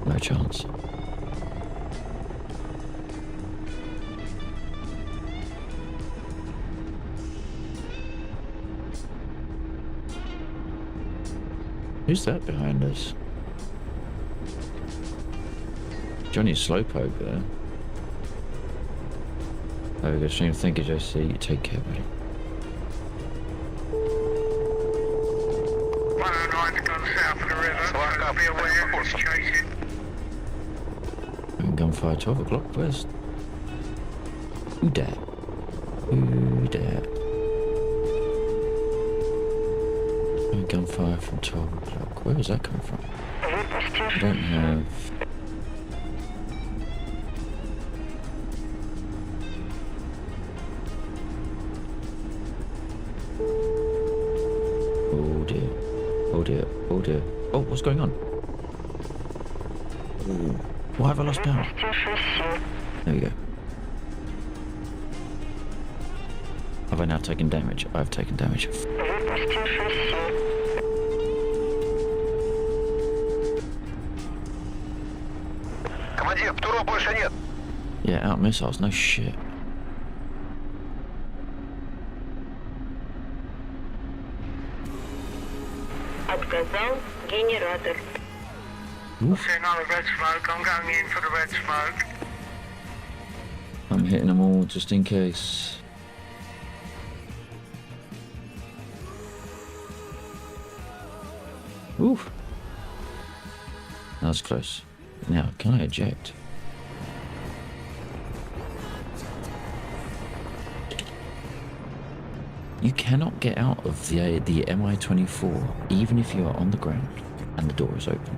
No chance. Who's that behind us? Johnny Slowpoke there. Oh, we got stream. Thank you, JC. You take care, buddy. 109's gone south of the river, so be aware, it's chasing. Gunfire 12 o'clock. Where's... Who dat? Who dat? Gunfire from 12 o'clock. Where was that coming from? I don't have... Oh dear. Oh dear. Oh dear. Oh, what's going on? Ooh. Why have I lost power? There we go. Have I now taken damage? I've taken damage. Командир, птуров больше нет. Yeah, out missiles, no shit. Отказал генератор. See another red smoke. I'm going in for the red smoke. I'm hitting them all just in case. Oof. That was close. Now, can I eject? You cannot get out of the Mi-24 even if you are on the ground and the door is open.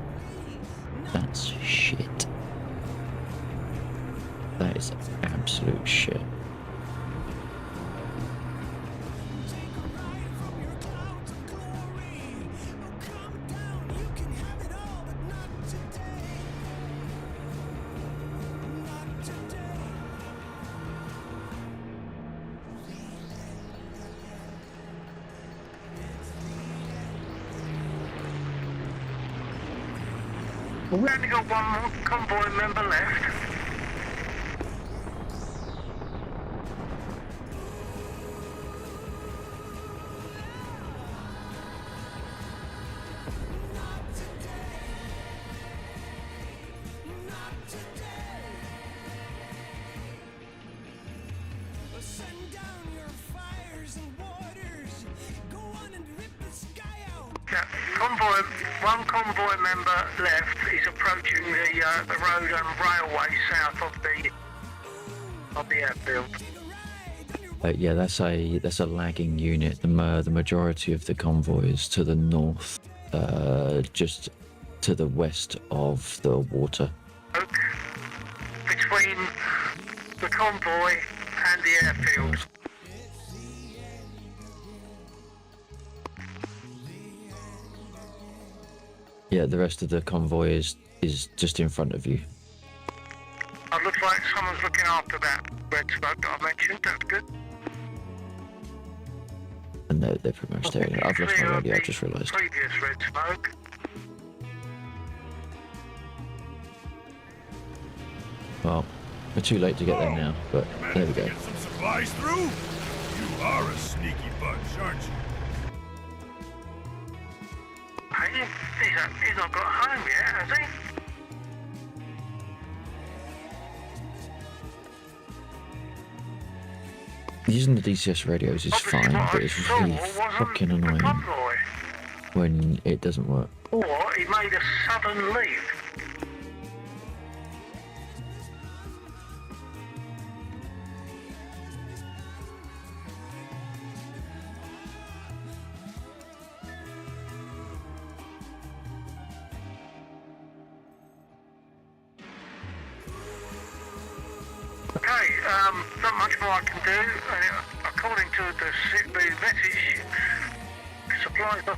That's shit. That is absolute shit. We've only got one more convoy member left. Yeah, one convoy member left is approaching the road and railway south of the airfield. Yeah, that's a lagging unit. The majority of the convoy is to the north, just to the west of the water. Between the convoy and the airfield. Yeah, the rest of the convoy is just in front of you. It looks like someone's looking after that red smoke that I mentioned. That's good. And they're pretty much there. I've lost my radio, I just realised. Previous red smoke. Well, we're too late to get there now, but there we go. Get some supplies through? You are a sneaky bunch, aren't you? Hey, he's not got home yet, has he? Using the DCS radios is Obviously fine, what but I it's saw really wasn't fucking the annoying convoy. when it doesn't work. Or he made a sudden leap. Okay, not much more I can do. According to the message, supplies are...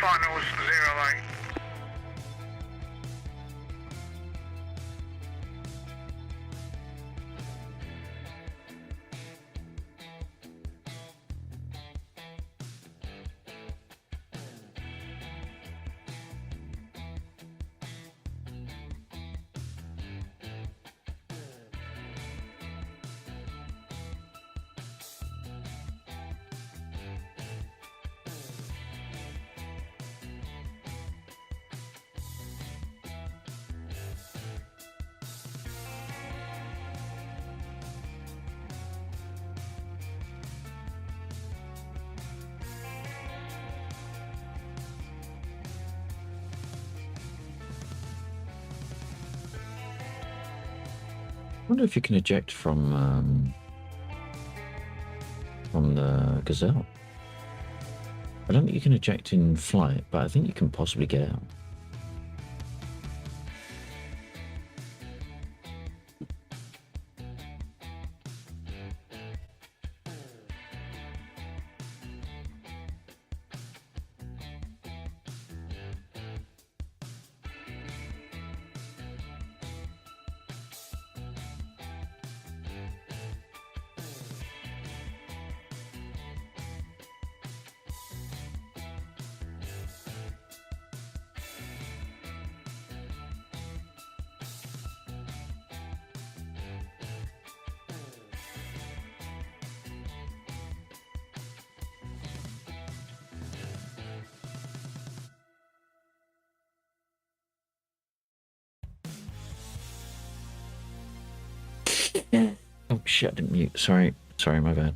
Finals 08. wonder if you can eject from the Gazelle. I don't think you can eject in flight, but I think you can possibly get out. Oh shit, I didn't mute. Sorry, my bad.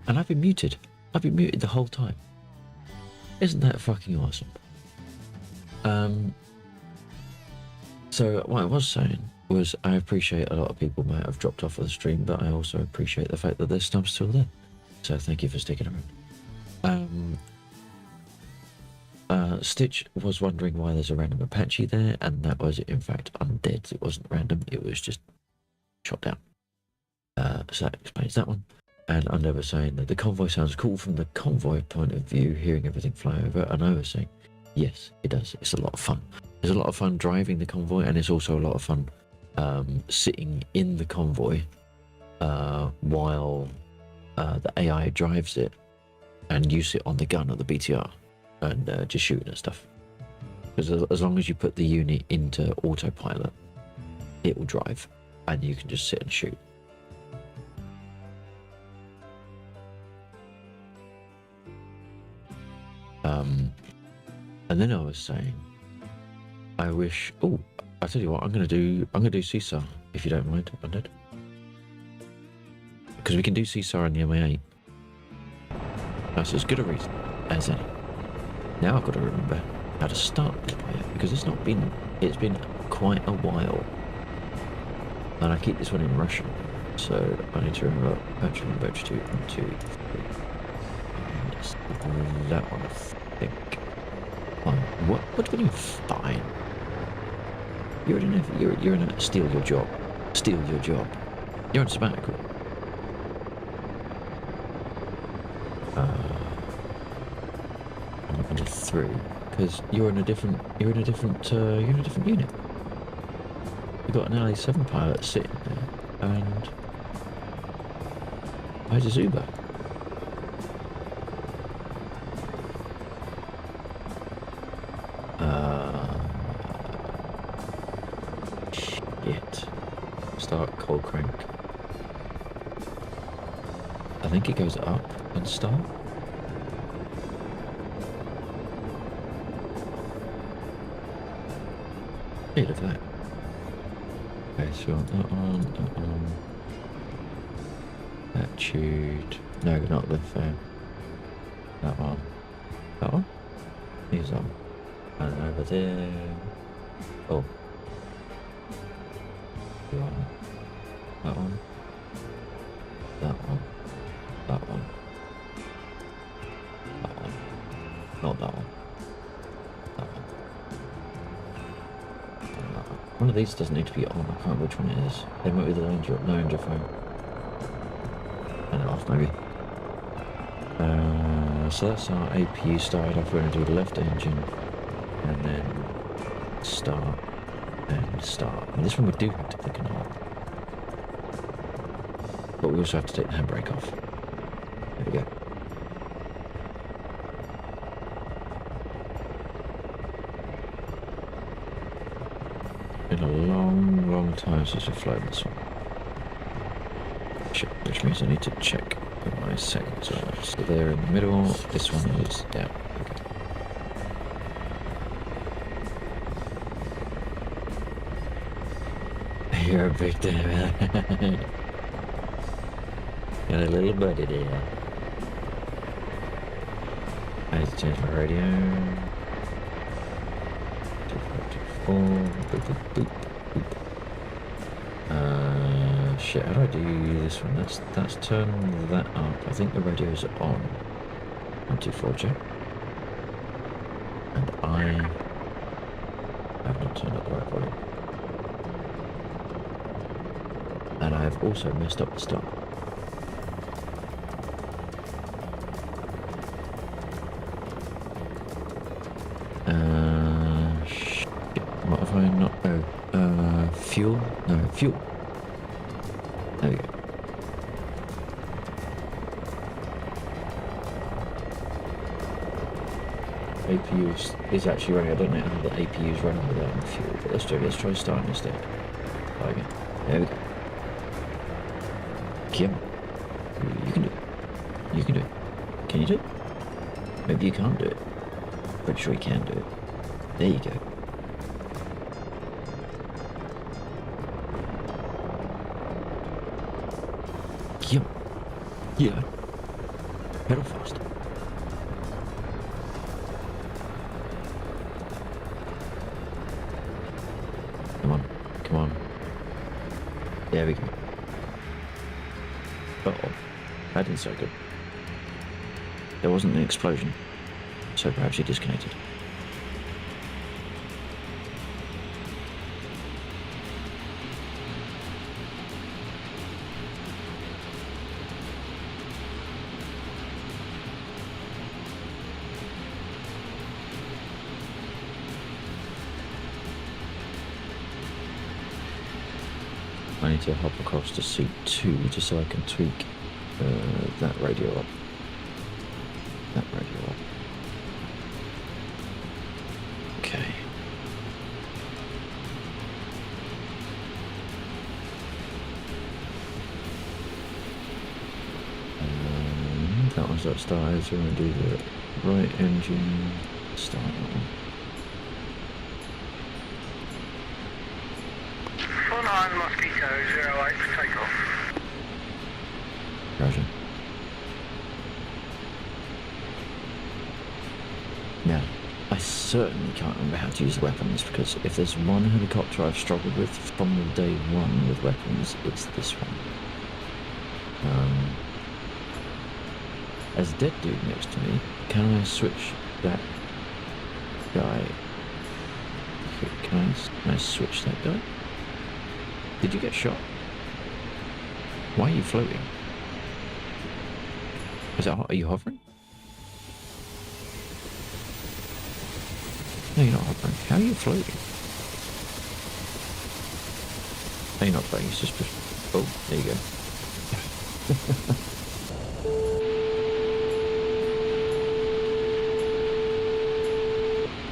And I've been muted. I've been muted the whole time. Isn't that fucking awesome? So what I was saying was I appreciate a lot of people might have dropped off of the stream, but I also appreciate the fact that there's stuff still there. So thank you for sticking around. Stitch was wondering why there's a random Apache there, and that was in fact undead. It wasn't random, it was just shot down. So that explains that one. And I was saying that the convoy sounds cool from the convoy point of view, hearing everything fly over, and I was saying, yes, it does. It's a lot of fun. There's a lot of fun driving the convoy, and it's also a lot of fun sitting in the convoy while the AI drives it, and you sit on the gun of the BTR and just shooting at stuff. Because as long as you put the unit into autopilot, it will drive, and you can just sit and shoot. And then I was saying, I wish. Oh, I tell you what, I'm gonna do CSAR if you don't mind, undead, because we can do CSAR in the MA8. That's as good a reason as any. Now I've got to remember how to start this project, because it's been quite a while, and I keep this one in Russian, so I need to remember batch 1, batch 2, 1, 2, 3. And it's that one, I think. What do you mean fine? You're in a steal your job. Steal your job. You're on sabbatical. I'm not going to through because you're in a different unit. You've got an LA7 pilot sitting there, and where's his Uber? Shit. Start cold crank. I think it goes up and start. Hey, look at that. Okay, so that one. Attitude. No, not the fan. That one. That one? He's on. And over there. Oh. That one. That one. That one. That one. That one. Not that one. That one. And that one. One of these doesn't need to be on. I can't remember which one it is. They might be the Ranger phone. And it off maybe. So that's our APU started off. We're going to do the left engine and then start and start. And this one we do have to click and hold, but we also have to take the handbrake off. There we go. Been a long time since I've flown this one. Shit, which means I need to check what my settings are. So they're in the middle. This one is down. Okay. You're a big damn. Got a little buddy there. I need to change my radio. 2524. Boop, boop, boop, boop. Shit, how do I do this one? That's turn that up. I think the radio's on. 124 check. And I have not turned up the right volume. And I have also messed up the start. Shit. What have I not? Oh, fuel? No, fuel. There we go. APU is actually running. I don't know how the APU is running without fuel, but let's try starting instead. Okay. There we go. Kim, you can do it. You can do it. Can you do it? Maybe you can't do it. Pretty sure you can do it. There you go. Yeah. Pedal fast. Come on, come on. There we go. Uh-oh. That didn't sound good. There wasn't an explosion, so perhaps he disconnected. I need to hop across to seat 2 just so I can tweak that radio up. That radio up. Okay. That one's not started, so we're going to do the right engine start that one. 49 Mosquito 08 for takeoff. Roger. Now, I certainly can't remember how to use weapons, because if there's one helicopter I've struggled with from the day one with weapons, it's this one. As dead dude next to me, can I switch that guy? Can I switch that guy? Did you get shot? Why are you floating? Are you hovering? No, you're not hovering. How are you floating? No, you're not floating. It's just... Oh, there you go.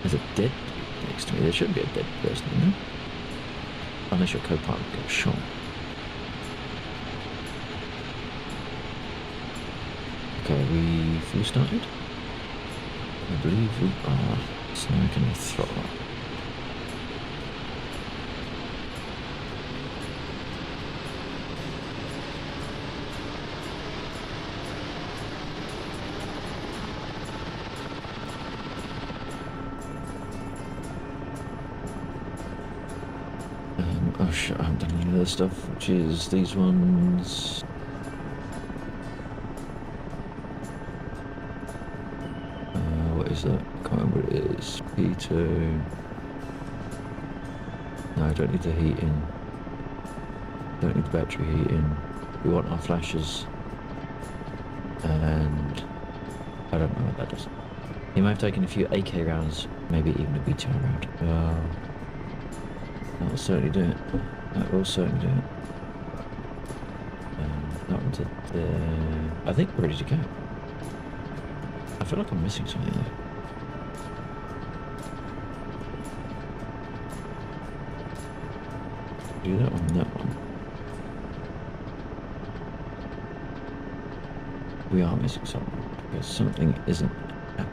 There's a dead dude next to me. There shouldn't be a dead person in there. Unless your co-pilot got shot. Okay, are we fully started? I believe we are. So now I can throttle up. Oh shit, I haven't done any of this stuff, which is these ones. What is that? Can't remember what it is. P2. No, I don't need the heating. Don't need the battery heating. We want our flashes. And I don't know what that does. He might have taken a few AK rounds, maybe even a BTR round. That will certainly do it. That will certainly do it. That one did. I think we're ready to go. I feel like I'm missing something there. Do that one, that one. We are missing something because something isn't happy.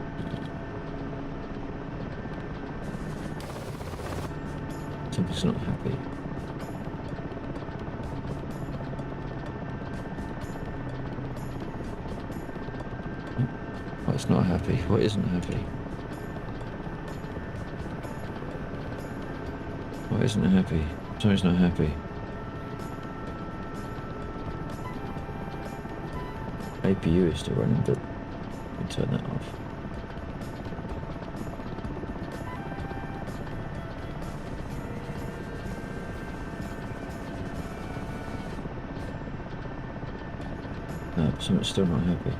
Something's not happy. What's not happy? What isn't happy? What isn't happy? Something's not happy. APU is still running, but we can turn that off. No, something's still not happy.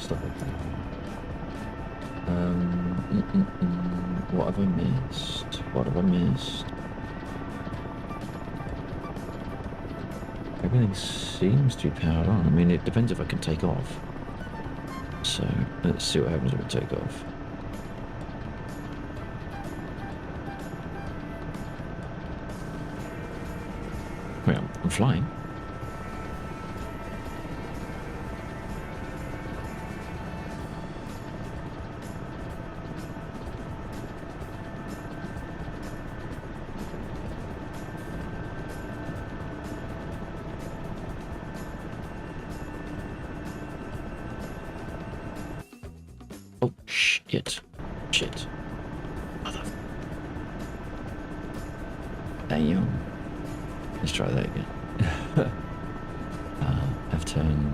Stop it. What have I missed? What have I missed? Everything seems to be powered on. I mean, it depends if I can take off. So, let's see what happens when we take off. I'm flying. Oh, shit. Shit. Mother. Damn. Let's try that again. F10.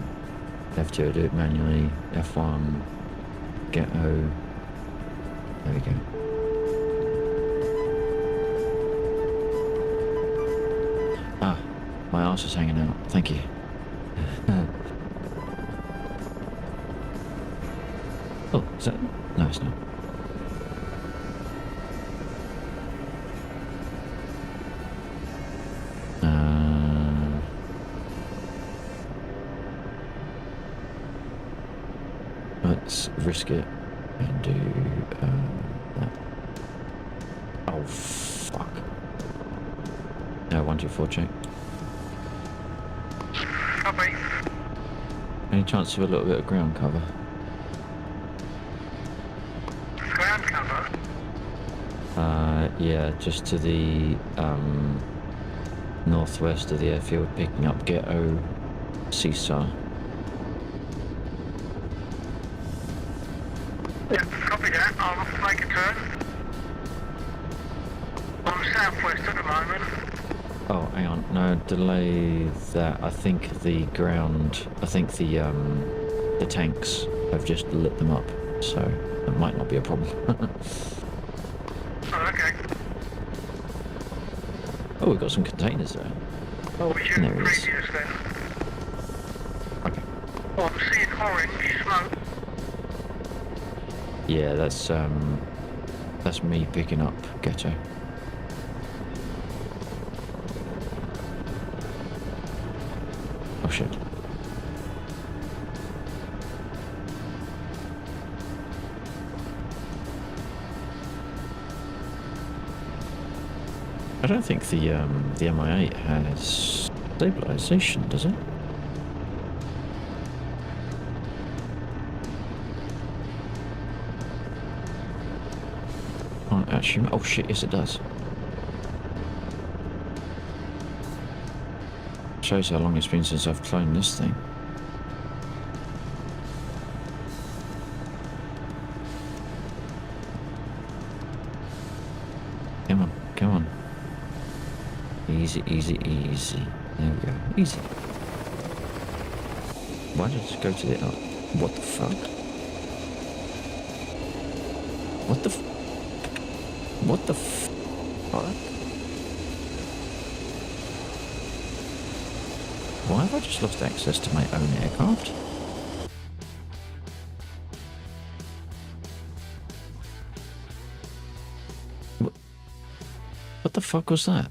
F2, do it manually. F1. Get O. There we go. Ah, my arse is hanging out. Thank you. Oh, is that? No, it's not. Let's risk it and do that. Oh, fuck. No, 1, 2, 4 check. Copy. Any chance of a little bit of ground cover? Ground cover. Yeah, just to the northwest of the airfield, picking up Ghetto Seesaw. Yeah, copy that. I'll make a turn. I'm southwest at the moment. Oh, hang on. No, delay that. I think the ground. I think the tanks have just lit them up, so it might not be a problem. Oh, okay. Oh, we've got some containers there. Oh, we should there it is. previous then. Okay. Oh, I'm seeing orange smoke. Yeah, that's me picking up Ghetto. Oh shit. I don't think the MI8 has stabilization, does it? Can't actually. Oh shit! Yes, it does. Shows how long it's been since I've cloned this thing. Come on, come on. Easy, easy, easy. There we go. Easy. Why did it go to the... Oh, what the fuck? What the What the fuck? Why have I just lost access to my own aircraft? What the fuck was that?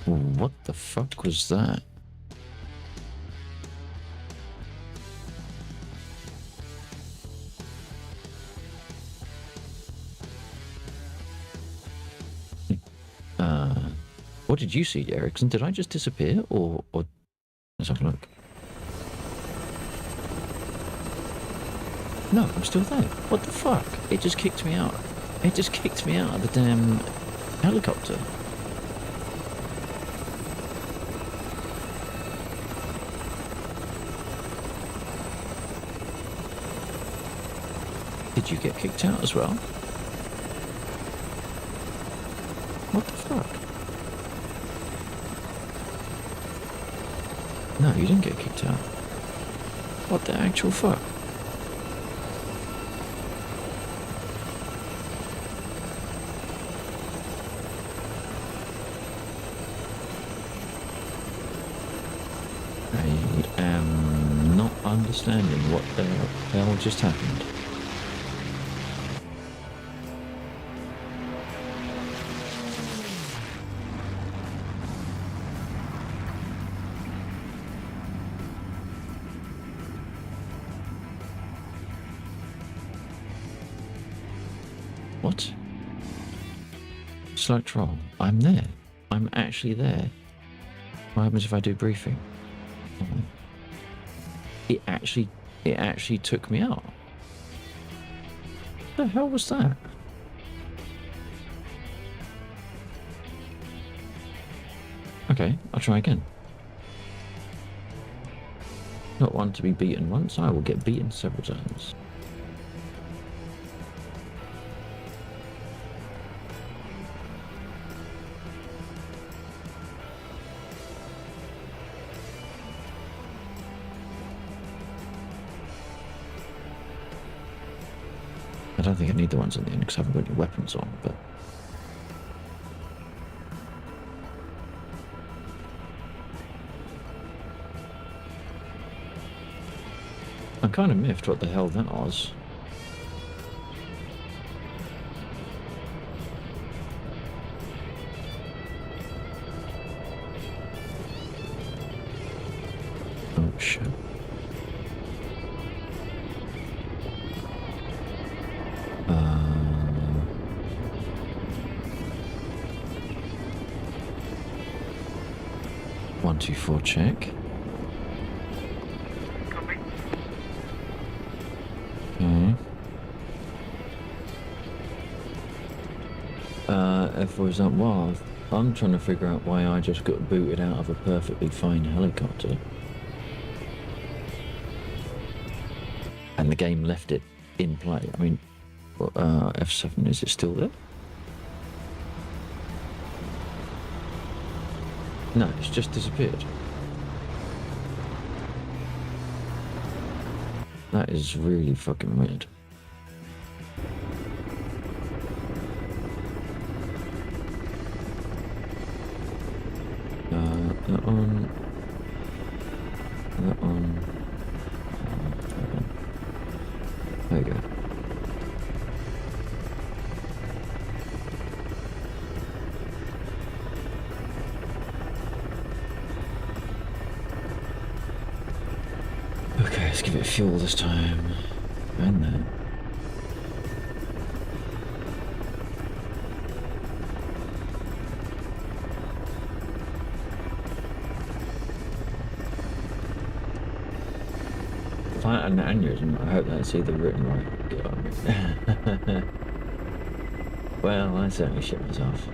What the fuck was that? What did you see, Ericsson? Did I just disappear, or let's have a look. No, I'm still there. What the fuck? It just kicked me out. It just kicked me out of the damn helicopter. Did you get kicked out as well? What the fuck? No, you didn't get kicked out. What the actual fuck? I am not understanding what the hell just happened. What? Select role. I'm there. I'm actually there. What happens if I do briefing? Oh. It actually took me out. What the hell was that? Okay, I'll try again. Not one to be beaten once, I will get beaten several times. I don't think I need the ones at the end because I haven't got any weapons on, but... I'm kind of miffed what the hell that was. Oh shit. One, two, four, check. Copy. Okay. If was that well, I'm trying to figure out why I just got booted out of a perfectly fine helicopter. And the game left it in play. I mean, F7, is it still there? No, it's just disappeared. That is really fucking weird. That one. That one. That one. There you go. Okay, let's give it fuel this time. And then. If I had an aneurysm, I hope that's either written right. Good on me. Well, I certainly shit myself.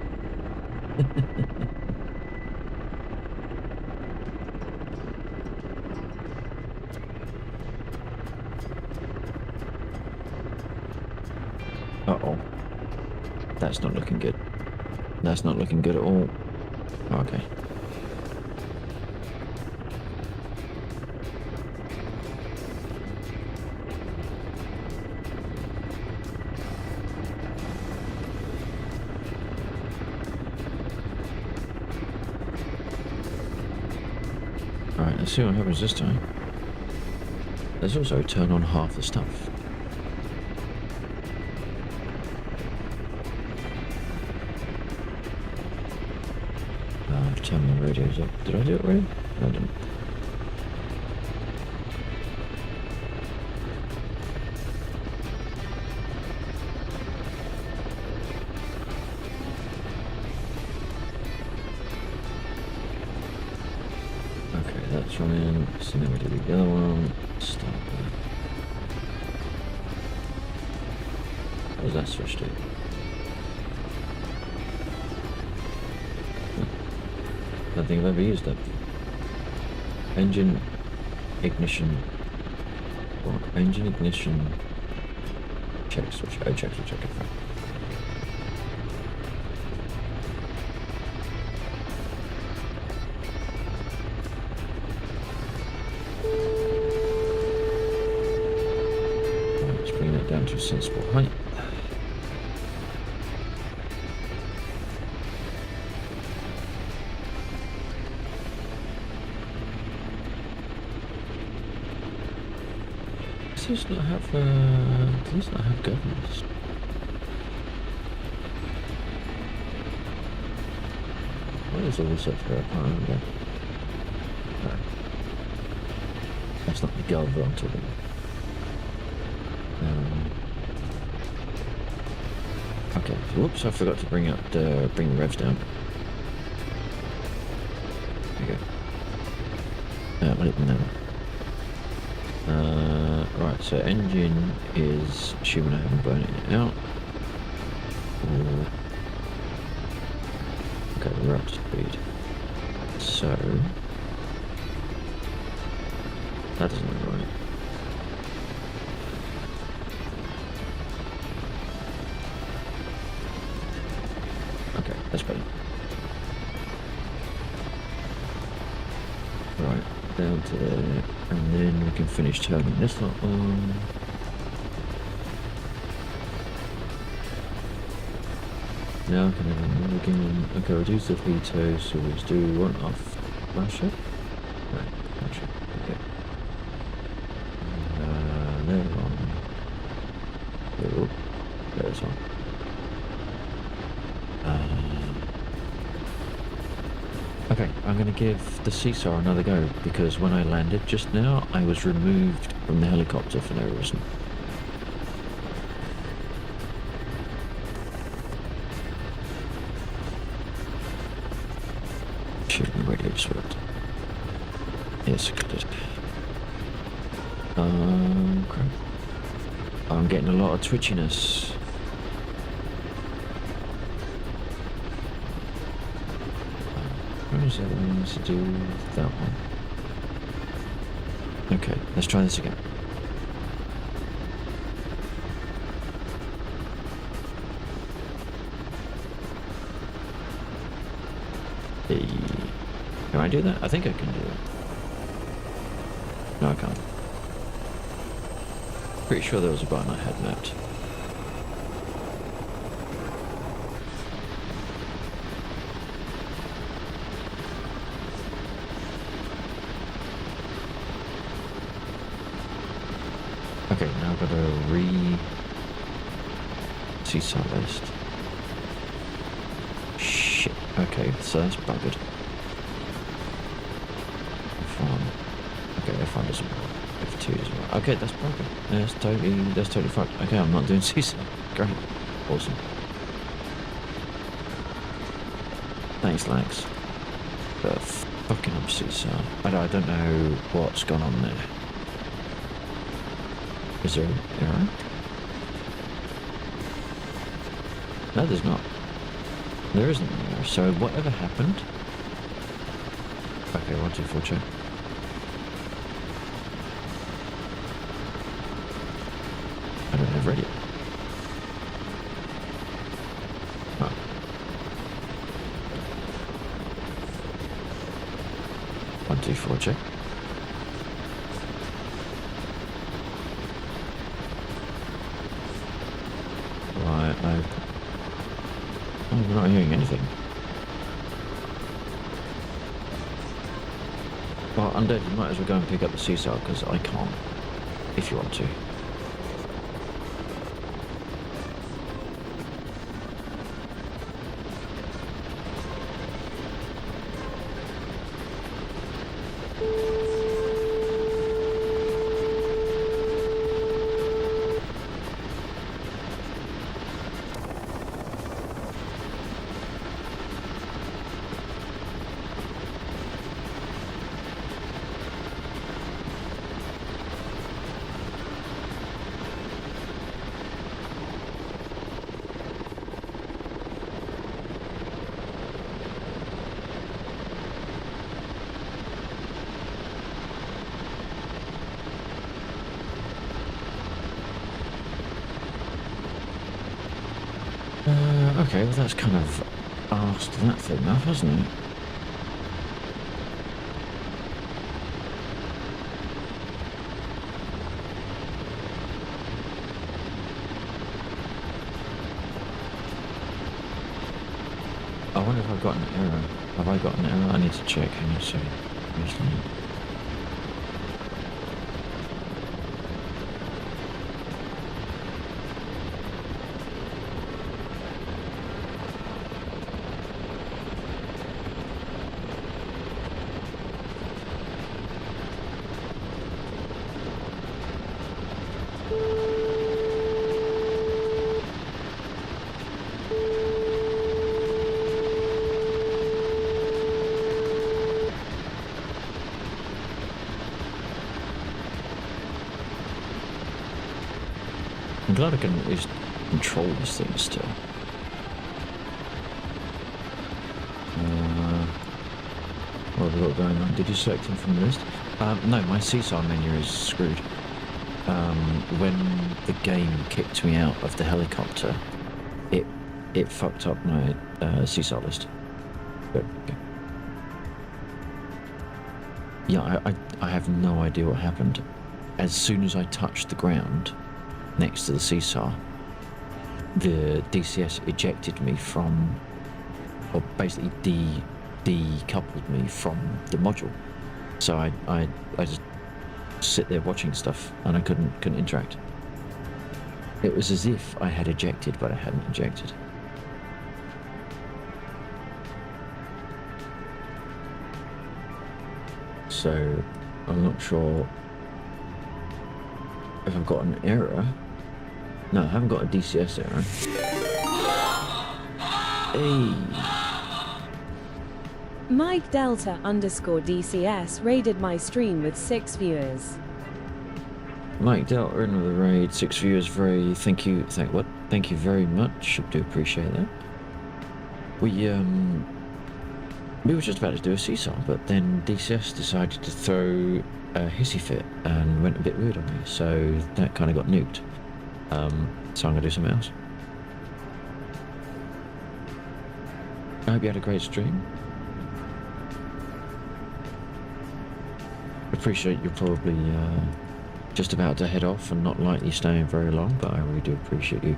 Uh-oh. That's not looking good. That's not looking good at all. Okay. Alright, let's see what happens this time. There's also a turn on half the stuff. Turn the radios up. Did I do it right? No, I didn't. Okay, that's running. So then we do the other one. Start there. What was that switch to? I don't think I've ever used that. Engine ignition. What? Engine ignition. Check switch. Oh, check switch. Okay, fine. Right, let's bring that down to a sensible height. Does not have governance. What is all this up for? I can't remember. No. That's not the Galva I'm talking about. Okay, whoops, I forgot to bring the revs down. There you go. Let it know. Right, so engine is assuming I haven't burnt it out. Okay, we're up to speed. So that doesn't look right. Okay, that's better. Right, down to there, and then we can finish turning this lot on. Now can I move again? Okay, reduce the veto, so let's do one off flash it. Right, flash it. Okay. There on. Oh, there's on. Okay, I'm going to give the seesaw another go because when I landed just now, I was removed from the helicopter for no reason. Shooting radiators worked. Yes, it did. Crap. I'm getting a lot of twitchiness. What is that one to do with that one? Okay, let's try this again. Hey. Can I do that? I think I can do it. No, I can't. Pretty sure there was a button I had mapped. Okay, now I've got to seesaw list. Shit. Okay, so that's buggered. F1. Okay, F1 doesn't work. F2 doesn't work. Okay, that's broken. That's totally fucked. Okay, I'm not doing seesaw. Great. Awesome. Thanks, Lax. But fucking up seesaw. I don't know what's gone on there. Is there an error? No, there's not. There isn't an error. So whatever happened... Okay, 1, 2, 4, check. I don't have radio. Oh. One, 2, 4, check. Oh, we're not hearing anything. Well, Undead, you might as well go and pick up the seesaw, because I can't. If you want to. Okay, well that's kind of asked that thing up, hasn't it? I wonder if I've got an error. Have I got an error? I need to check. Hang on a second. I'm glad I can at least control this thing still. What have we got going on? Did you select them from the list? No, my seesaw menu is screwed. When the game kicked me out of the helicopter, it fucked up my seesaw list. But, okay. Yeah, I have no idea what happened. As soon as I touched the ground next to the seesaw, the DCS ejected me from, or basically decoupled me from the module. So I just sit there watching stuff and I couldn't interact. It was as if I had ejected, but I hadn't ejected. So I'm not sure if I've got an error. No, I haven't got a DCS error. Hey. Mike Delta _DCS raided my stream with 6 viewers. Mike Delta, another raid, 6 viewers, thank you very much. I do appreciate that. We were just about to do a seesaw, but then DCS decided to throw a hissy fit and went a bit weird on me, so that kind of got nuked. So I'm gonna do something else. I hope you had a great stream. Appreciate you're probably just about to head off and not likely staying very long, but I really do appreciate you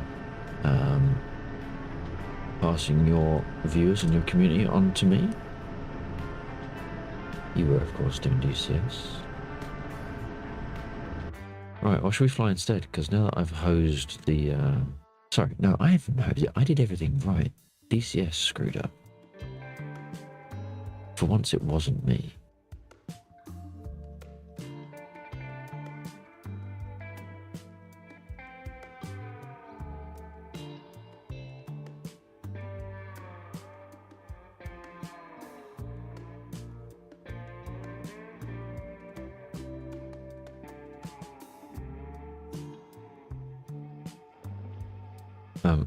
passing your viewers and your community on to me. You were, of course, doing DCS. Right, well, should we fly instead? Because now that I've hosed the... Sorry, no, I haven't hosed it. I did everything right. DCS screwed up. For once, it wasn't me.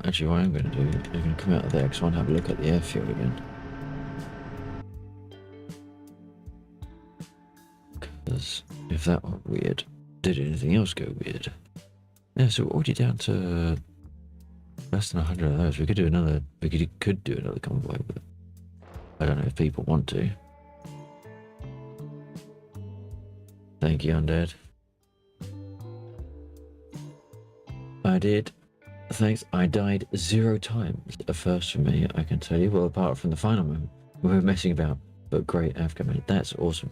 Actually, what I'm going to do, I'm going to come out of there because I want to have a look at the airfield again. Because if that went weird, did anything else go weird? Yeah, so we're already down to less than 100 of those. We could do another. We could do another convoy, but I don't know if people want to. Thank you, Undead. I did. Thanks. I died 0 times. A first for me, I can tell you. Well, apart from the final moment, we were messing about. But great, Afghan. That's awesome.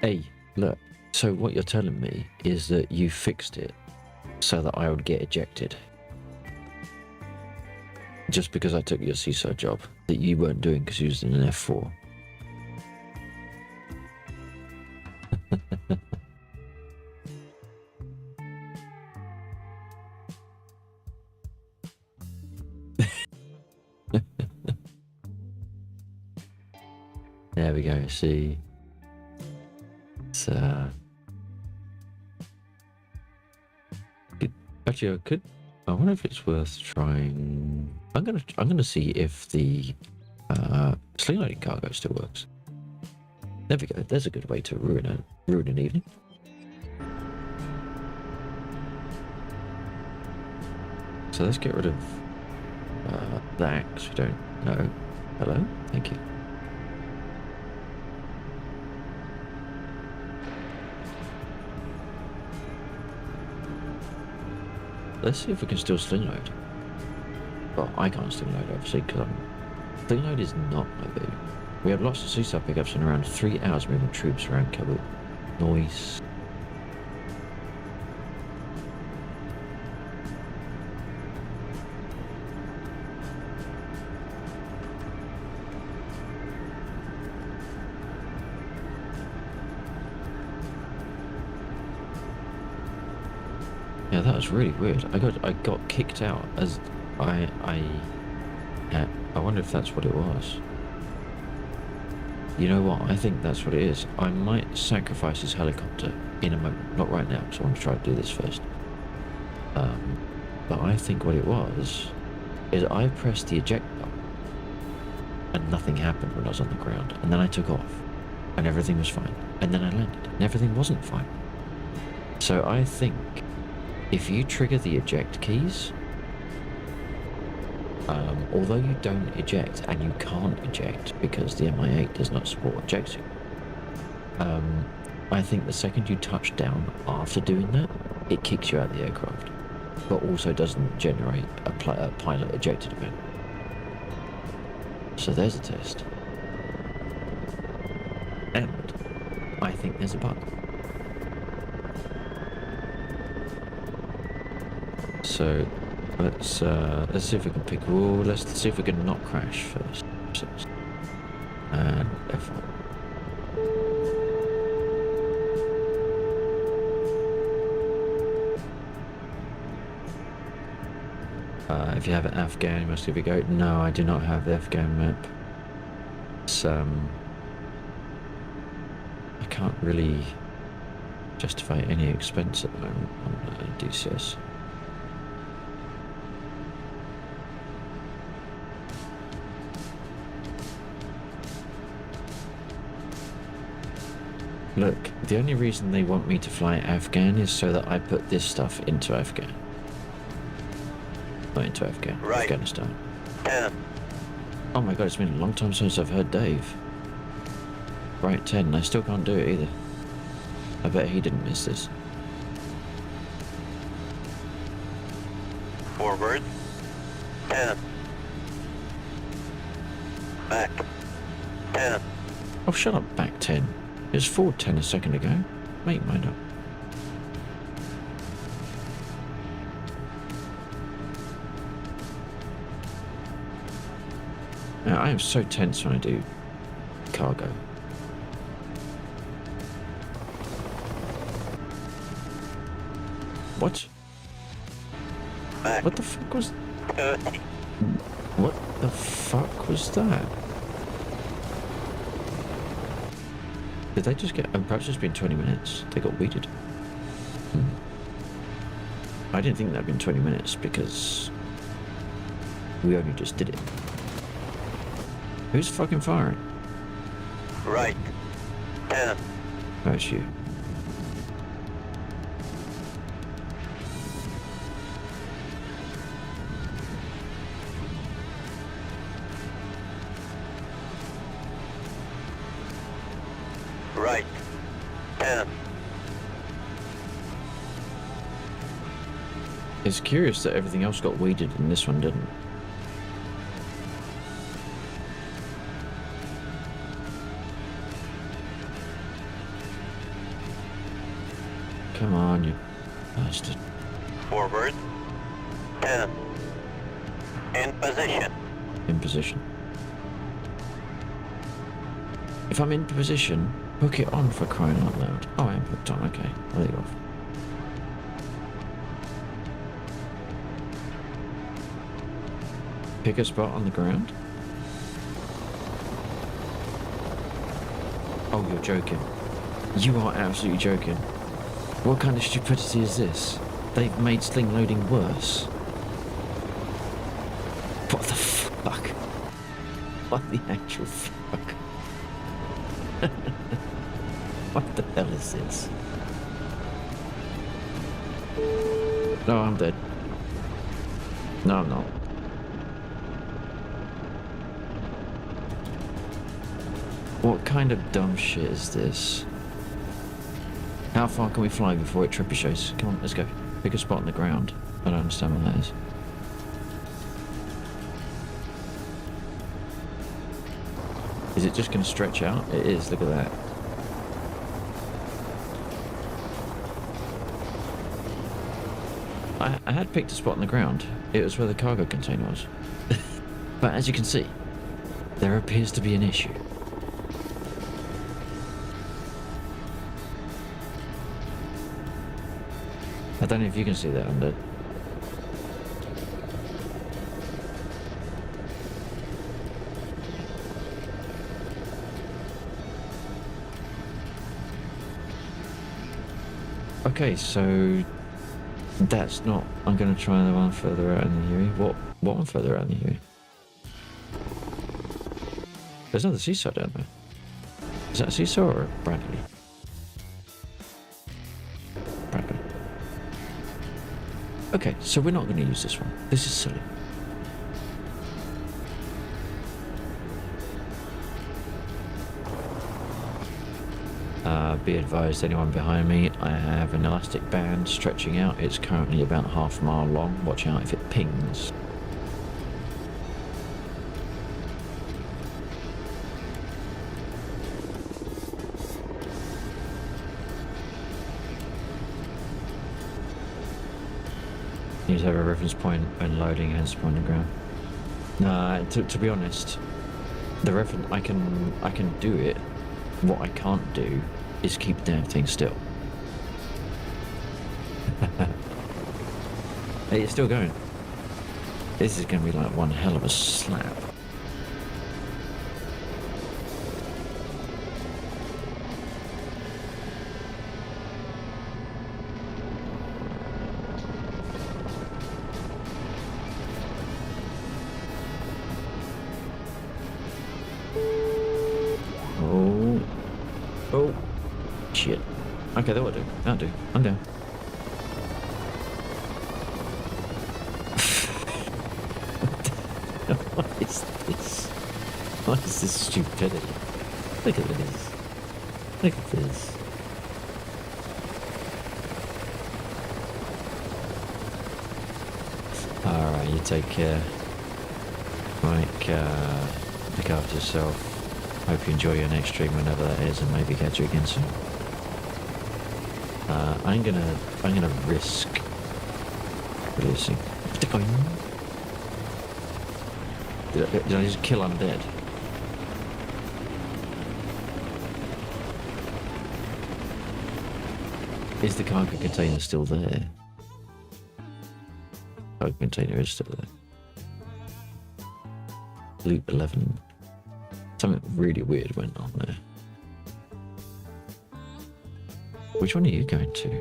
Hey, look. So what you're telling me is that you fixed it so that I would get ejected. Just because I took your seesaw job that you weren't doing because you was in an F4. There we go, see. It's actually I wonder if it's worth trying. I'm gonna see if the sling loading cargo still works. There we go. There's a good way to ruin an evening. So let's get rid of that because we don't know. Hello, thank you. Let's see if we can still sling load. Well, I can't sling load obviously because sling load is not my boo. We have lots of seesaw pickups in around 3 hours moving troops around Kabul. Noise. Yeah, that was really weird. I got kicked out as I wonder if that's what it was. You know what? I think that's what it is. I might sacrifice his helicopter in a moment. Not right now, because I want to try to do this first. But I think what it was is I pressed the eject button and nothing happened when I was on the ground. And then I took off and everything was fine. And then I landed and everything wasn't fine. So I think if you trigger the eject keys, although you don't eject and you can't eject because the MI8 does not support ejecting, I think the second you touch down after doing that, it kicks you out of the aircraft, but also doesn't generate a pilot ejected event. So there's a test. And I think there's a bug. So let's see if we can pick. Oh, let's see if we can not crash first. And F1. If you have an Afghan, you must give it a go. No, I do not have the Afghan map. It's I can't really justify any expense at the moment on DCS. Look, the only reason they want me to fly Afghan is so that I put this stuff into Afghan. Not into Afghan, Right. Afghanistan. 10. Oh my god, it's been a long time since I've heard Dave. Right, 10, I still can't do it either. I bet he didn't miss this. Forward. 10. Back. 10. Oh, shut up, back 10. It was forward 10 a second ago. Make mine up. Now, I am so tense when I do cargo. What? Back. What the fuck was... 30. What the fuck was that? Did they just get... Oh, perhaps it's been 20 minutes. They got weeded. I didn't think that'd been 20 minutes because we only just did it. Who's fucking firing? Right. 10. Oh, it's you. Right. 10. It's curious that everything else got weeded and this one didn't. Come on, you bastard. Forward. 10. In position. In position. If I'm in position, hook it on for crying out loud. Oh, I am hooked on, okay. I'll leave off. Pick a spot on the ground. Oh, you're joking. You are absolutely joking. What kind of stupidity is this? They've made sling loading worse. What the fuck? What the actual fuck? What the hell is this? No, I'm dead. No, I'm not. What kind of dumb shit is this? How far can we fly before it trebuchets? Come on, let's go. Pick a spot on the ground. I don't understand what that is. Is it just going to stretch out? It is, look at that. I had picked a spot on the ground. It was where the cargo container was. But as you can see, there appears to be an issue. I don't know if you can see that under. Okay, so that's not. I'm going to try the one further out in the Huey. What one further out in the Huey? There's another seesaw down there. Is that a seesaw or a Bradley? Bradley. Okay, so we're not going to use this one. This is silly. Be advised, anyone behind me, I have an elastic band stretching out. It's currently about half a mile long. Watch out if it pings. You need to have a reference point when loading and spawn the ground. Nah, to be honest, the reference I can do it. What I can't do is keep the damn thing still. Hey, it's still going. This is going to be like one hell of a slap. Oh, shit. Okay, that'll do. That'll do. I'm down. What is this? What is this stupidity? Look at this. Look at this. Alright, you take care. Mike, look after yourself. Hope you enjoy your next stream whenever that is, and maybe catch you again soon. I'm gonna risk releasing. Did I just kill undead? Is the cargo container still there? Cargo container is still there. Loop 11. Something really weird went on there. Which one are you going to?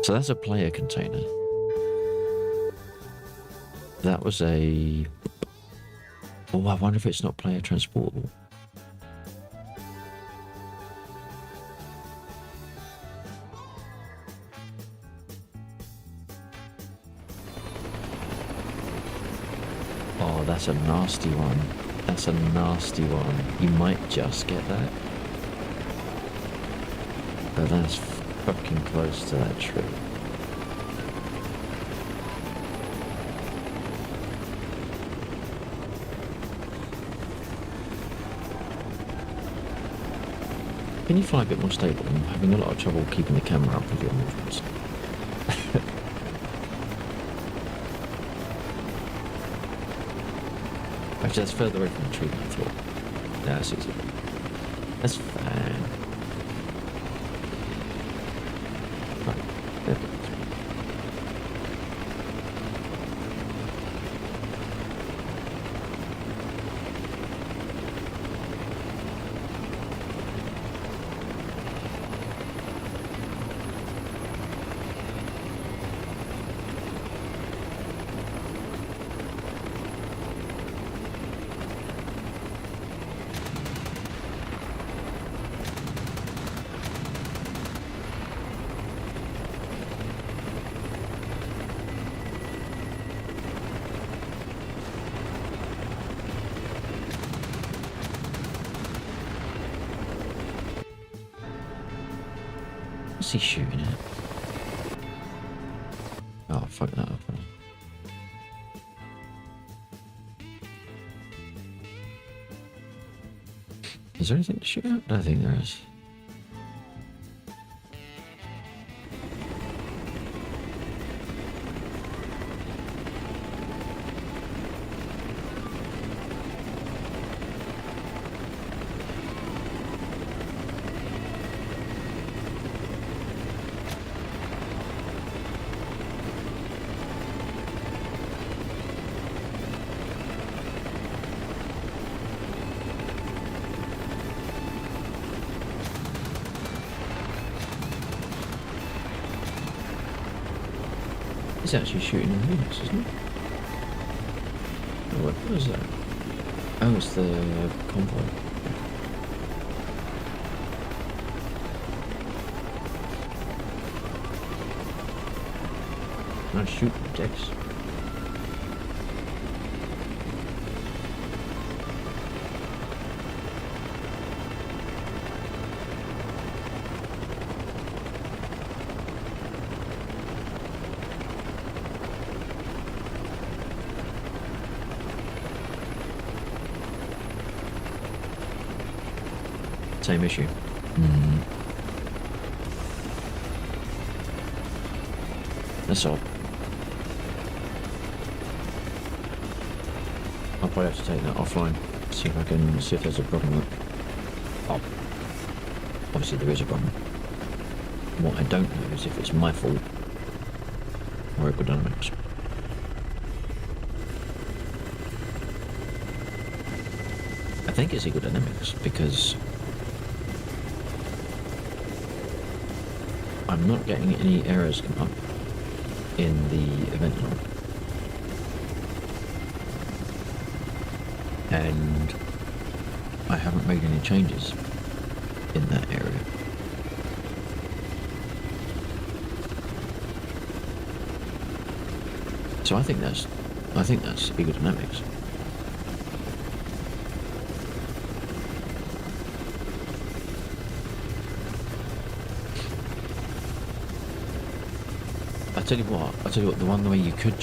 So that's a player container. That was a... Oh, I wonder if it's not player transportable. Oh, that's a nasty one. That's a nasty one. You might just get that. But that's fucking close to that tree. Can you fly a bit more stable? I'm having a lot of trouble keeping the camera up with your movements. Actually, that's further away from the tree than I thought. Yeah, that's easy. That's fine. Right. There we go. What's he shooting at? Oh, fuck that up. Is there anything to shoot at? I don't think there is. He's actually shooting in units, isn't he? Oh, what was that? Oh, it's the convoy. Not shooting decks. Same issue. That's odd. I'll probably have to take that offline, see if I can see if there's a problem with it. Oh, obviously there is a problem. What I don't know is if it's my fault or Equidynamics. I think it's Equidynamics because I'm not getting any errors come up in the event log. And I haven't made any changes in that area. So I think that's Equidynamics. I tell you what, the one way you could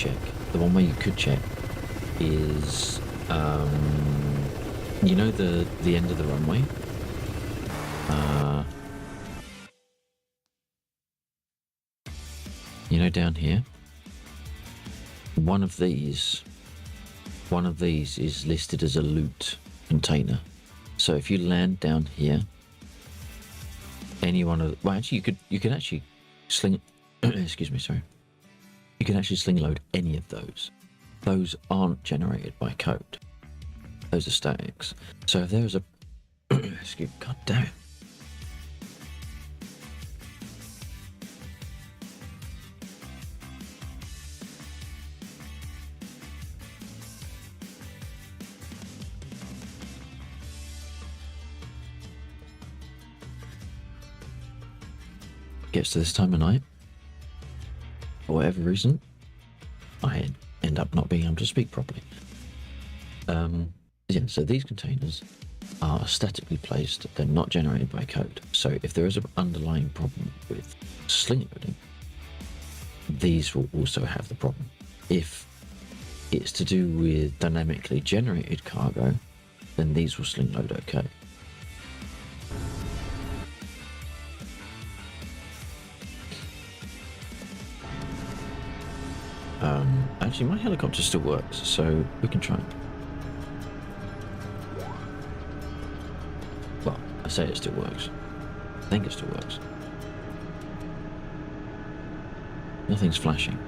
check is, you know the end of the runway? You know down here? One of these is listed as a loot container. So if you land down here, any one of, well actually you could actually sling, excuse me, sorry. You can actually sling load any of those. Those aren't generated by code. Those are statics. So if there is a, excuse, god damn it. Gets to this time of night, for whatever reason, I end up not being able to speak properly. Yeah, so these containers are statically placed, they're not generated by code. So if there is an underlying problem with sling loading, these will also have the problem. If it's to do with dynamically generated cargo, then these will sling load okay. Actually, my helicopter still works, so we can try. Well, I say it still works. I think it still works. Nothing's flashing.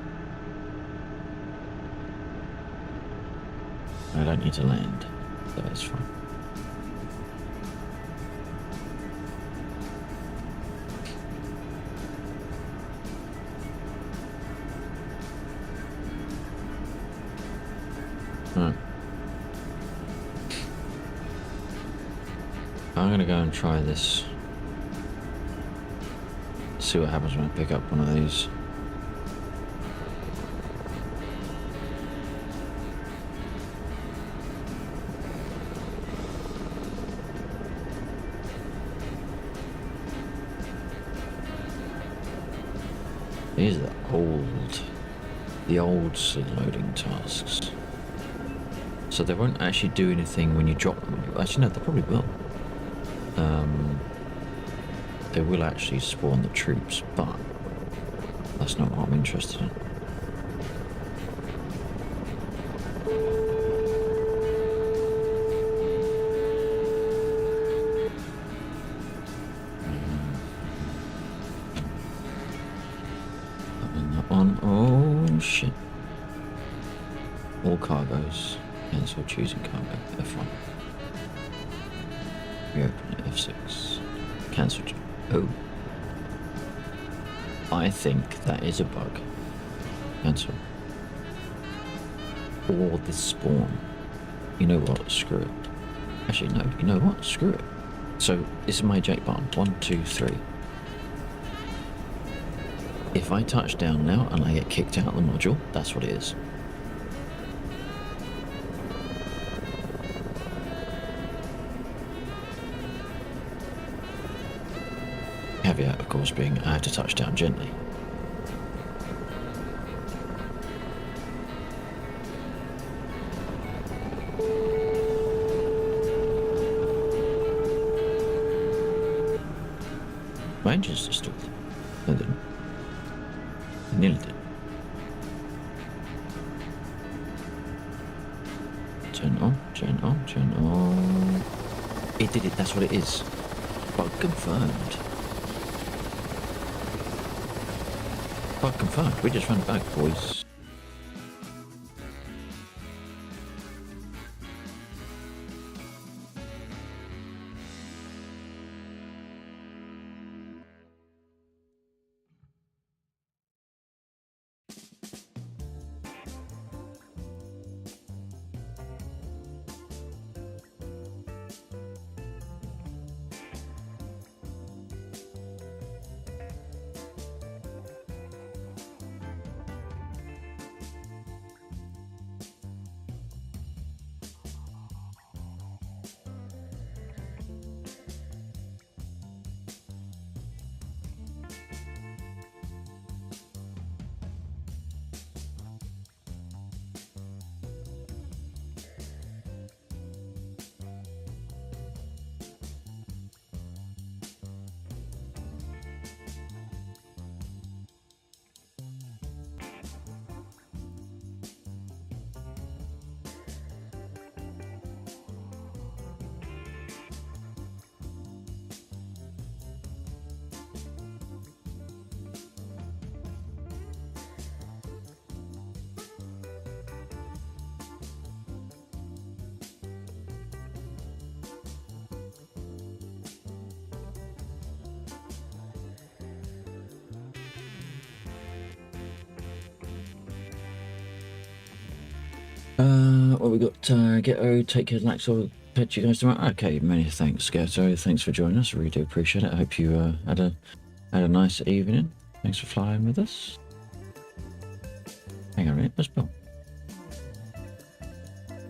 I don't need to land, so that's fine. Right. I'm gonna go and try this. See what happens when I pick up one of these. These are the old sling loading tasks. So they won't actually do anything when you drop them. Actually, no, they probably will. They will actually spawn the troops, but that's not what I'm interested in. That one. Oh shit. All cargoes. Cancel choosing cargo. F1. Reopen at F6. Cancel. Oh. I think that is a bug. Cancel. Or this spawn. You know what? Screw it. Actually, no. You know what? Screw it. So, this is my eject button. 1, 2, 3. If I touch down now and I get kicked out of the module, that's what it is. Caveat, of course, being I have to touch down gently. My engine's just stalled. No, they didn't. They nearly did. Turn on, turn on, turn on. It did it, that's what it is. Bug confirmed. Bug confirmed. We just ran it back, boys. What we got? Ghetto, take care, Laxo, pet you guys tomorrow. Okay, many thanks, Ghetto. Thanks for joining us. I really do appreciate it. I hope you had a nice evening. Thanks for flying with us. Hang on a minute, what's Bill?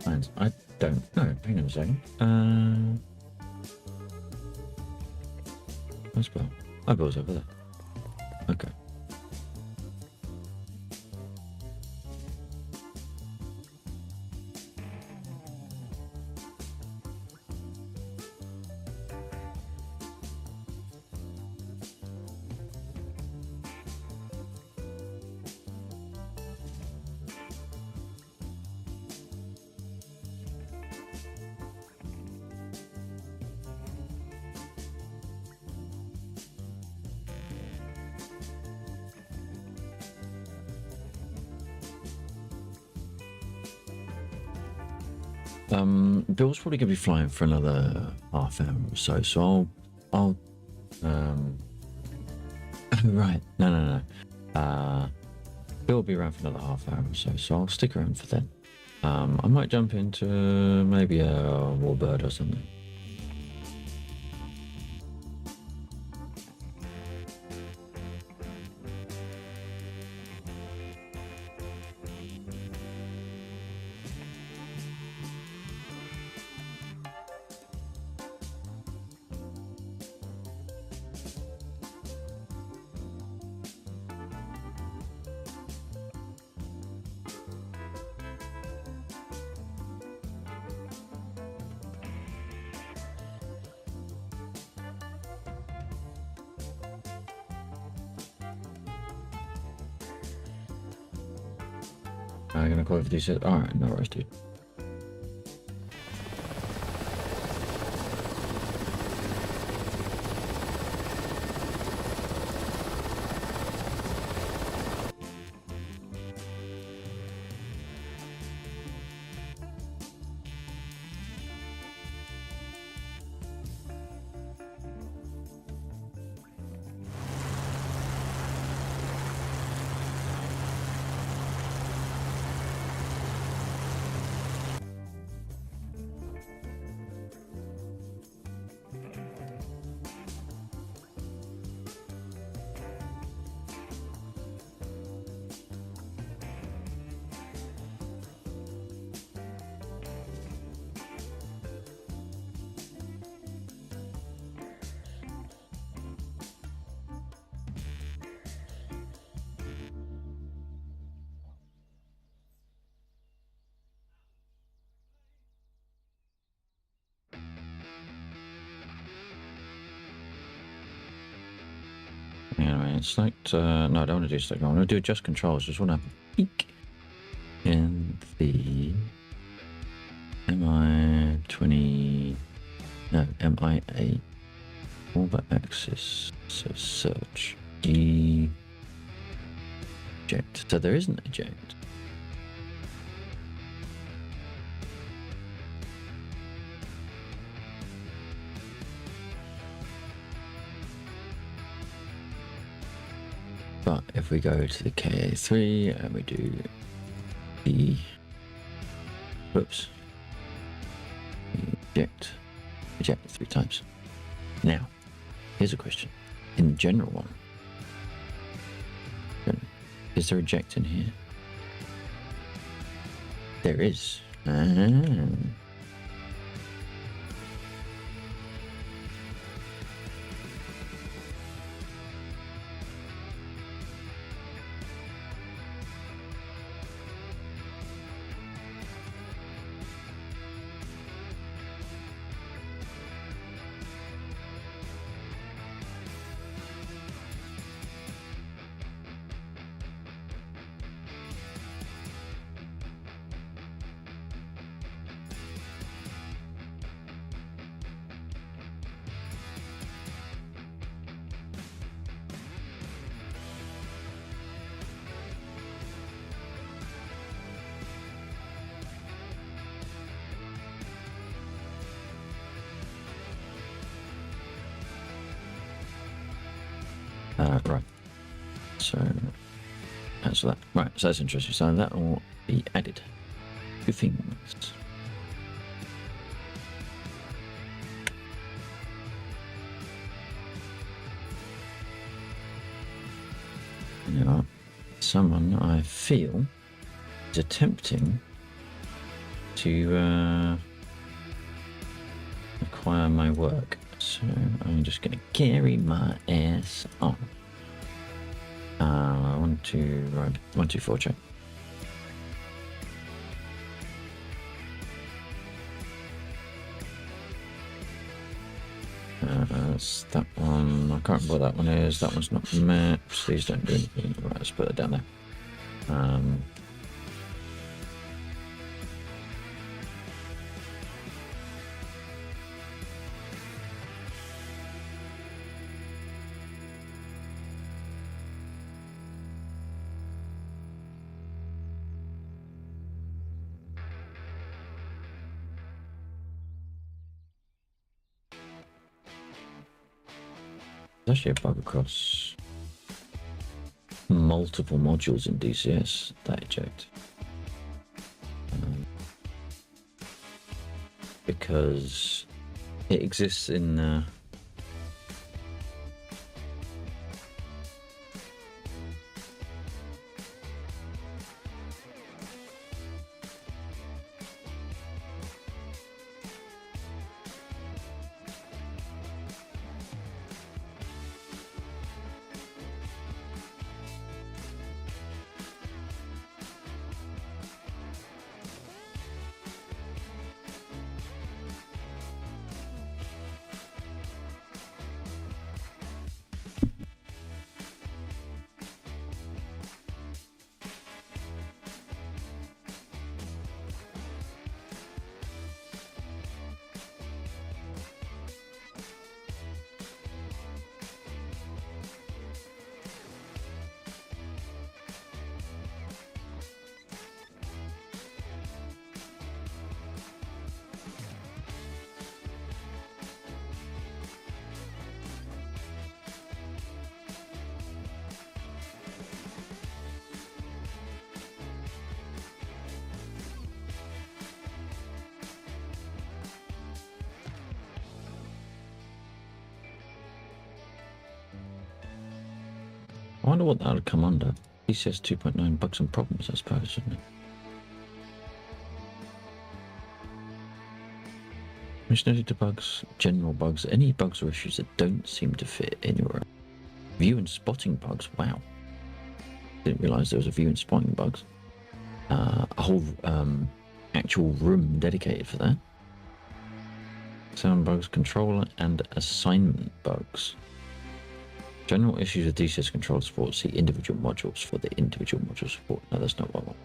I don't know. Hang on a second. Where's Bill? Oh, Bill's over there. Okay. Bill's probably gonna be flying for another half hour or so. I'll right. No. Bill will be around for another half hour or so I'll stick around for then. I might jump into maybe a warbird or something. I'm gonna call it for DCS. Alright, no worries, dude. Anyway, select, no, I don't want to do select, I want to do adjust controls, just want to have a peek in the MI20, no, MIA, orbit axis, so search, eject, so there isn't eject. But if we go to the KA3 and we do the, whoops, eject 3 times. Now, here's a question. In the general one, is there eject in here? There is. Right, so cancel that. Right, so that's interesting. So that will be added. Two things. Now, someone I feel is attempting to acquire my work. So I'm just going to carry my ass on. 1, 2, right, 1, 2, 4, check. That's that one. I can't remember what that one is. That one's not maps. These don't do anything. Right, let's put it down there. There's actually a bug across multiple modules in DCS, that eject. Because it exists in I wonder what that would come under. DCS 2.9 bugs and problems, I suppose, shouldn't it? Missionary to bugs, general bugs, any bugs or issues that don't seem to fit anywhere. View and spotting bugs, wow. Didn't realise there was a view and spotting bugs. A whole actual room dedicated for that. Sound bugs, controller and assignment bugs. General issues with DCS controller support. See individual modules for the individual module support. No, that's not what I want.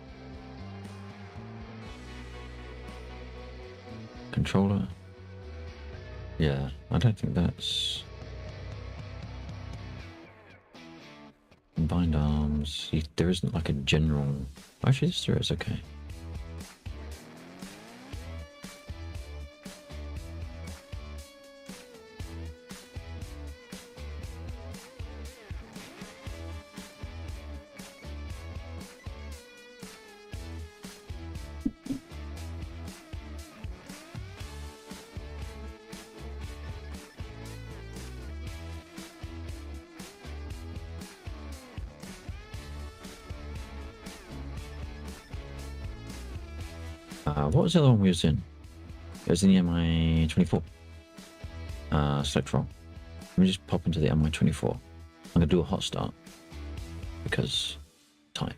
Controller. Yeah, I don't think that's... Combined arms. There isn't like a general... Actually, yes, there is. Okay. What was the other one we was in? It was in the MI-24. Select roll. Let me just pop into the MI-24. I'm going to do a hot start. Because time.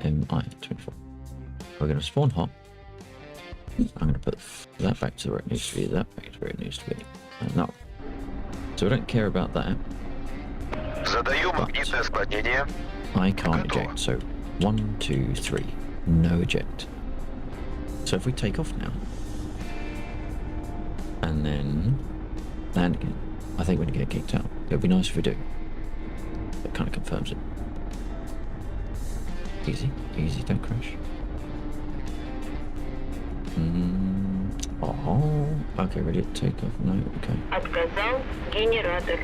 MI-24. We're going to spawn hot. I'm going to put that back to where it needs to be, that back to where it needs to be. No. So we don't care about that. Задаю магнитное склонение. I can't eject, so 1, 2, 3, no eject. So if we take off now, and then land again, I think we're going to get kicked out. It would be nice if we do. That kind of confirms it. Easy, easy, don't crash. Oh, okay, ready to take off. No, okay. Отказал генератор.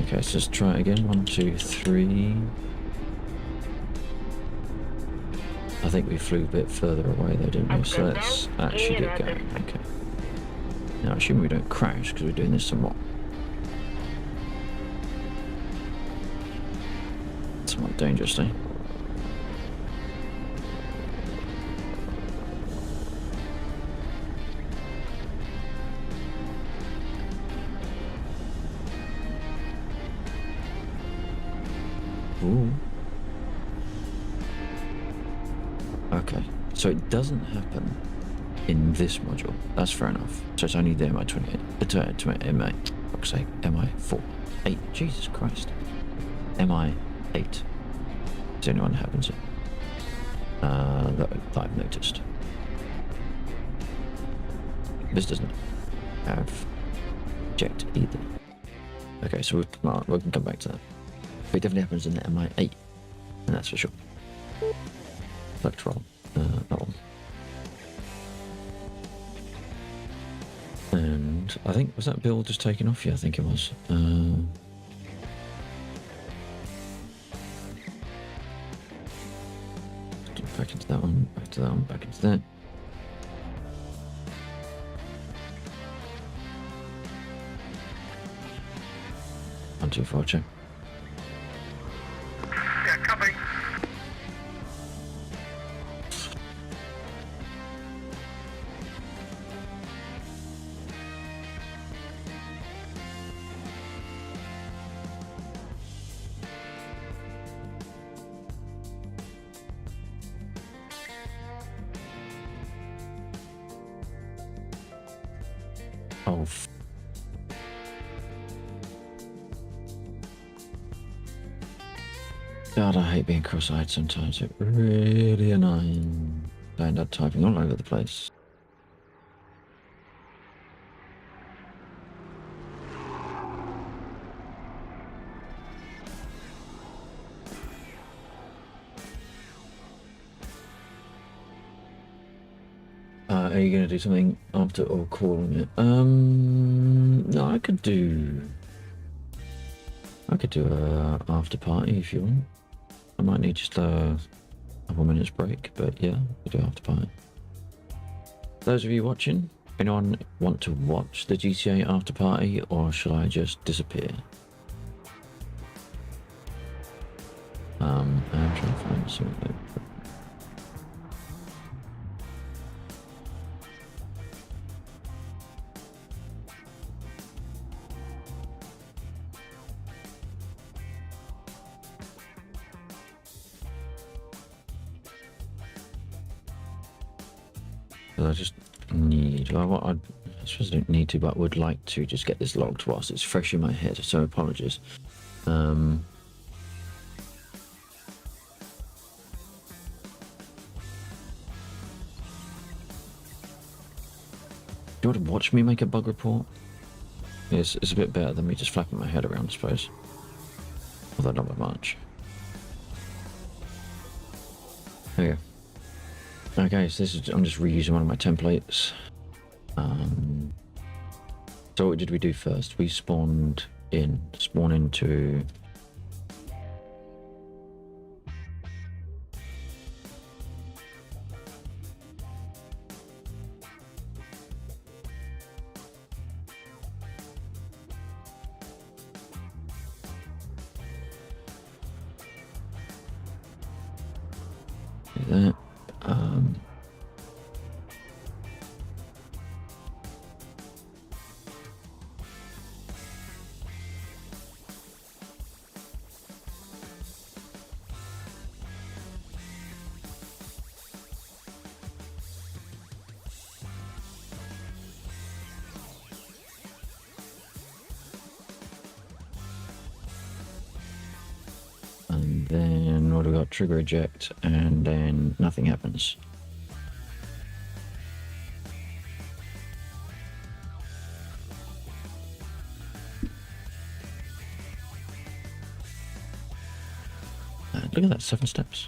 Okay, let's just try it again. 1, 2, 3. I think we flew a bit further away though, didn't we? So let's actually get going. Okay. Now, assuming we don't crash because we're doing this somewhat dangerously. Ooh. Okay, so it doesn't happen in this module. That's fair enough. So it's only the MI-28, fuck's sake, MI-4, 8, Jesus Christ. MI-8 is the only one that happens it. That I've noticed. This doesn't have eject either. Okay, so we can come back to that. But it definitely happens in the MI-8, and that's for sure. Select roll, that one. And I think, was that build just taken off? Yeah, I think it was. Back into that one, back to that one, back into that. One, two, four, check. Yeah, copy. Oh, God, I hate being cross-eyed sometimes. It's really annoying. I end up typing all over the place. Are you going to do something after or calling it? No, I could do a after party if you want. I might need just a couple minutes break, but yeah, we do after party. Those of you watching, anyone want to watch the GTA after party, or should I just disappear? I'm trying to find something. I just need. I suppose I don't need to, but would like to just get this logged whilst it's fresh in my head. So apologies. Do you want to watch me make a bug report? It's a bit better than me just flapping my head around, I suppose. Although not by much. There you go. Okay, so this is, I'm just reusing one of my templates. So what did we do first? We spawn into that. And then what do we got? Trigger eject, and then nothing happens. Look at that, 7 steps.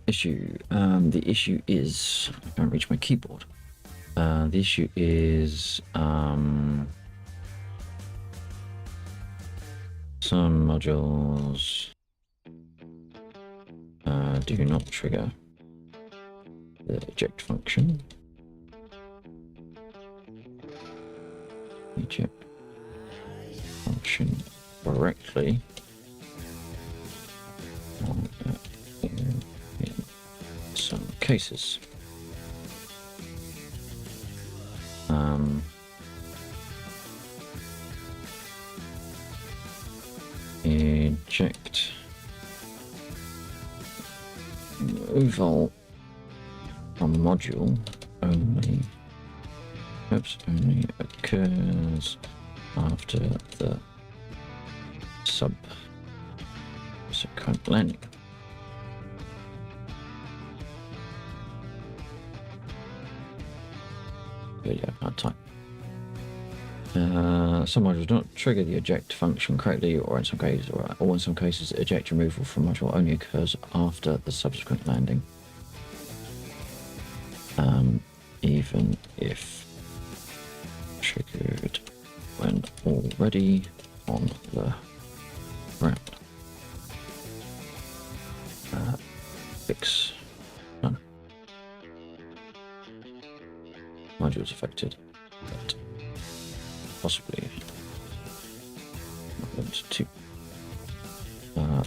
Issue. The issue is I can't reach my keyboard. The issue is some modules do not trigger the eject function. Eject function correctly. Some cases. Eject removal from module only occurs after the subsequent landing. Yeah, hard type. Some modules do not trigger the eject function correctly, or in some cases, or in some cases, eject removal from module only occurs after the subsequent landing. Even if triggered when already on the ground. Fix. None. Modules affected, but possibly to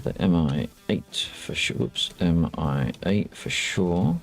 the MI8 for sure. Oops, MI8 for sure.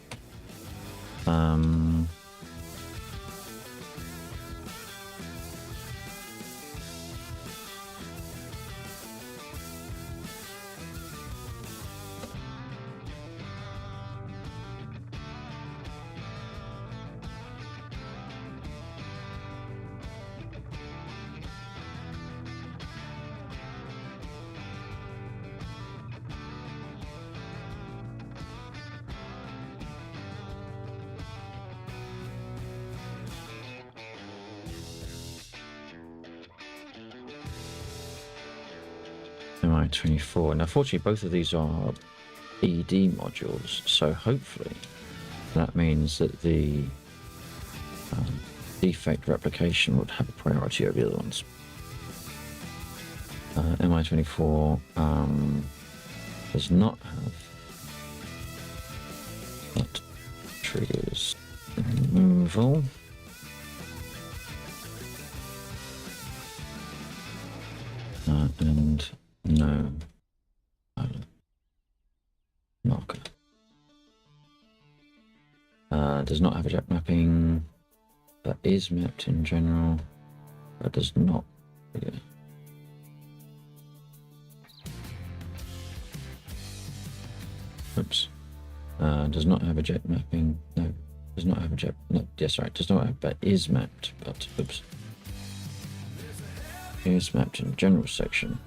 MI24. Now, fortunately, both of these are ED modules, so hopefully that means that the defect replication would have a priority over the other ones. MI24 does not have that triggers removal. Does not have eject mapping, but is mapped in general, but does not. Yeah. Oops. Does not have eject mapping. No, does not have eject. No, yes, right. Does not have, but is mapped. But oops. Is mapped in general section.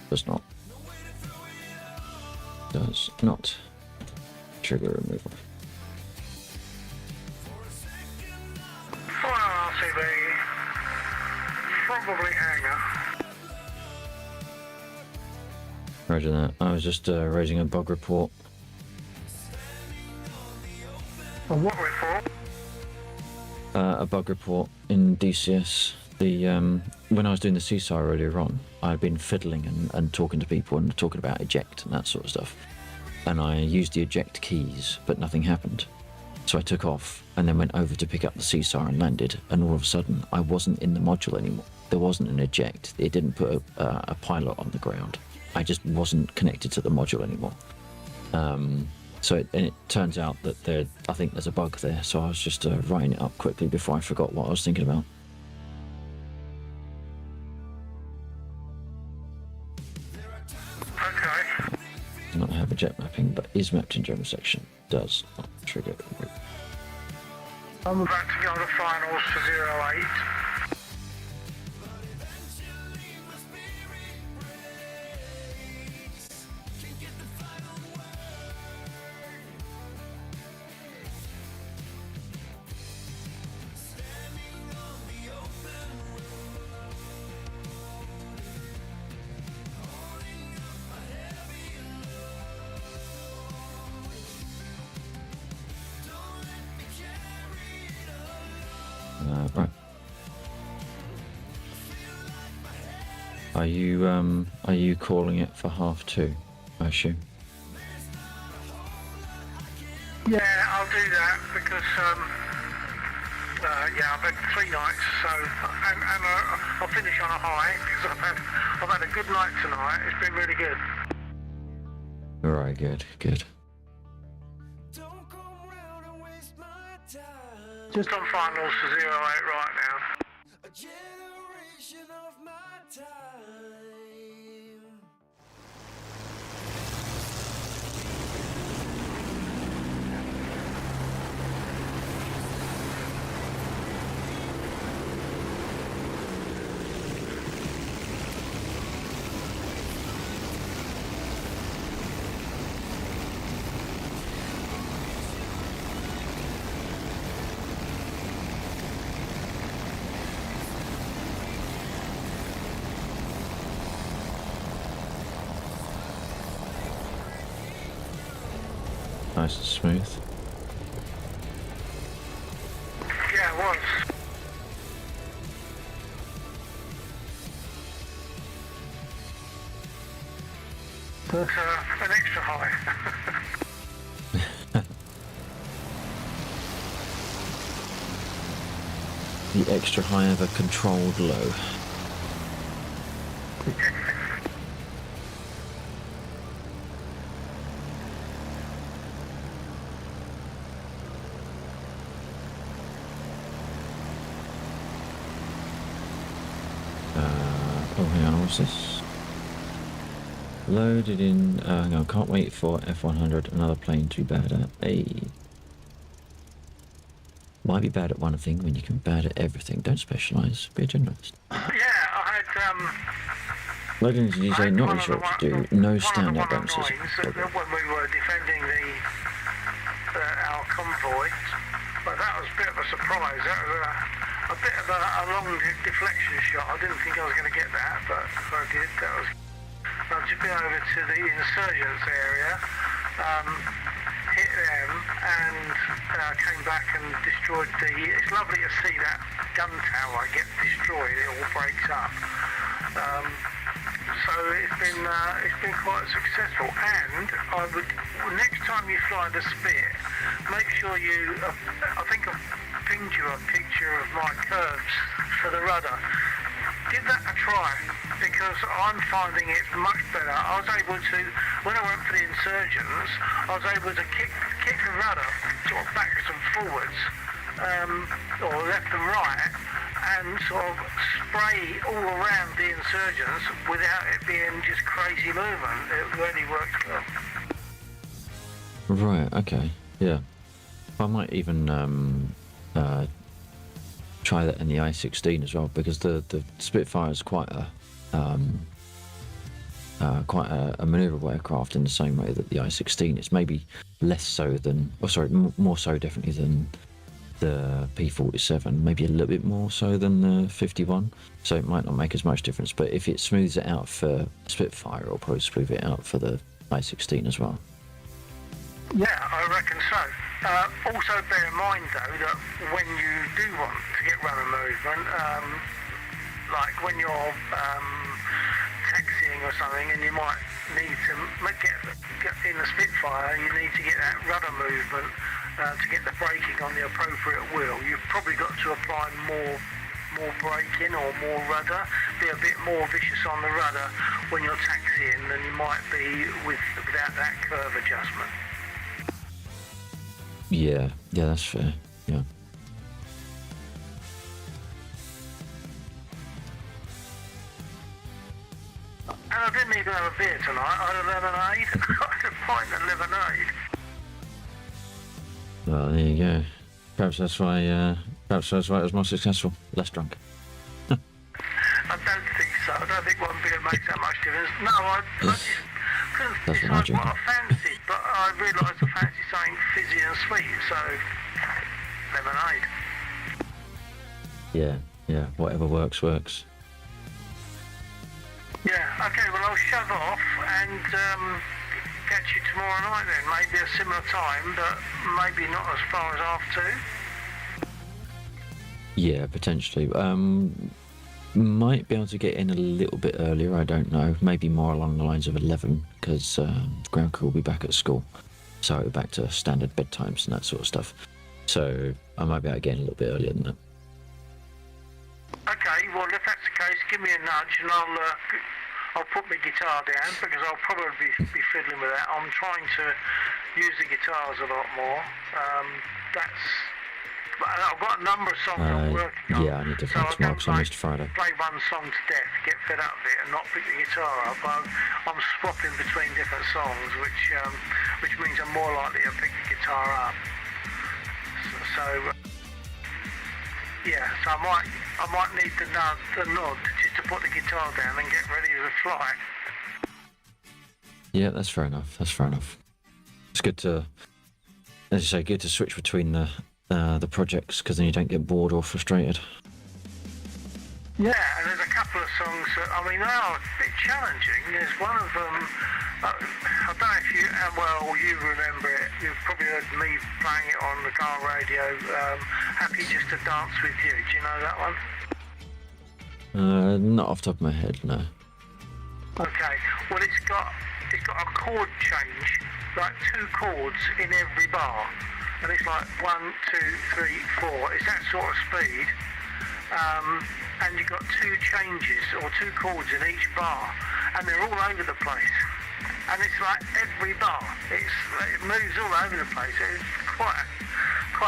Does not. Does not. Trigger removal. For an RCB, probably hangar. Roger that. I was just raising a bug report. A what report? A bug report in DCS. When I was doing the CSAR earlier on, I had been fiddling and talking to people and talking about eject and that sort of stuff. And I used the eject keys, but nothing happened. So I took off and then went over to pick up the CSAR and landed. And all of a sudden, I wasn't in the module anymore. There wasn't an eject. It didn't put a pilot on the ground. I just wasn't connected to the module anymore. So it turns out that I think there's a bug there. So I was just writing it up quickly before I forgot what I was thinking about. Okay. Does not have eject mapping, but is mapped in general section. Does not trigger. I'm about to go to finals for 08. Right. Are you calling it for 2:30? I assume. Yeah, I'll do that because yeah, I've had 3 nights, so and I'll finish on a high because I've had a good night tonight. It's been really good. All right, good. Just on finals for 08 right now. A generation of my time. Nice and smooth. Yeah, it was. But an extra high. The extra high of a controlled low. Hang on, what's this? Loaded in, hang on, can't wait for F100, another plane to be bad at. Might be bad at one thing when you can be bad at everything. Don't specialise, be a generalist. Yeah, I had Loading into DJ, not really sure what to do. No standout bonuses. When we were defending our convoy, but that was a bit of a surprise. That was a bit of a long deflection shot. I didn't think I was going to get that, but I did. I've just been over to the insurgents area, hit them, and came back and destroyed it's lovely to see that gun tower get destroyed. It all breaks up. So it's been quite successful. And I would, next time you fly the Spit, make sure you. I think I've pinged you a picture of my curves for the rudder. Give that a try because I'm finding it much better. I was able to, when I went for the insurgents, I was able to kick the rudder sort of spray all around the insurgents without it being just crazy movement. It really works well. Right. Okay. Yeah. I might even try that in the I-16 as well, because the Spitfire is quite a manoeuvrable aircraft in the same way that the I-16 is. Maybe less so than, more so definitely than the P-47, maybe a little bit more so than the 51, so it might not make as much difference, but if it smooths it out for Spitfire, it'll probably smooth it out for the I-16 as well. Yeah, I reckon so. Also bear in mind though that when you do want to get runner movement, like when you're taxiing or something and you might need to get in the Spitfire, you need to get that rudder movement to get the braking on the appropriate wheel. You've probably got to apply more braking or more rudder, be a bit more vicious on the rudder when you're taxiing than you might be without that curve adjustment. Yeah, that's fair. Yeah. And I didn't even have a beer tonight. I had a lemonade. I had a pint of lemonade. Well, there you go. Perhaps that's why it was more successful. Less drunk. I don't think so. I don't think one beer makes that much difference. No, I just couldn't That's what I decide drink. what I fancied, but I realised I fancied something fizzy and sweet, so lemonade. Yeah. Whatever works. Yeah, okay, well I'll shove off and catch you tomorrow night then. Maybe a similar time, but maybe not as far as half 2. Yeah, potentially. Might be able to get in a little bit earlier, I don't know. Maybe more along the lines of 11, because ground crew will be back at school. So back to standard bedtimes and that sort of stuff. So I might be able to get in a little bit earlier than that. Okay, well if that's the case, give me a nudge and I'll put my guitar down, because I'll probably be fiddling with that. I'm trying to use the guitars a lot more. I've got a number of songs I'm working on. Yeah, I need to find some more because I missed Friday. Play one song to death, get fed up with it, and not pick the guitar up. I'm swapping between different songs, which means I'm more likely to pick the guitar up. So I might need the nod just to put the guitar down and get ready to fly. Yeah, that's fair enough. It's good to, as you say, good to switch between the projects, because then you don't get bored or frustrated. Yeah, and there's a couple of songs that, I mean, they are a bit challenging. There's one of them, I don't know if you remember it. You've probably heard me playing it on the car radio, Happy Just to Dance With You. Do you know that one? Not off the top of my head, no. Okay, well it's got a chord change, like 2 chords in every bar. And it's like 1, 2, 3, 4. It's that sort of speed. And you've got 2 changes or 2 chords in each bar, and they're all over the place. And it's like every bar, it moves all over the place. It's quite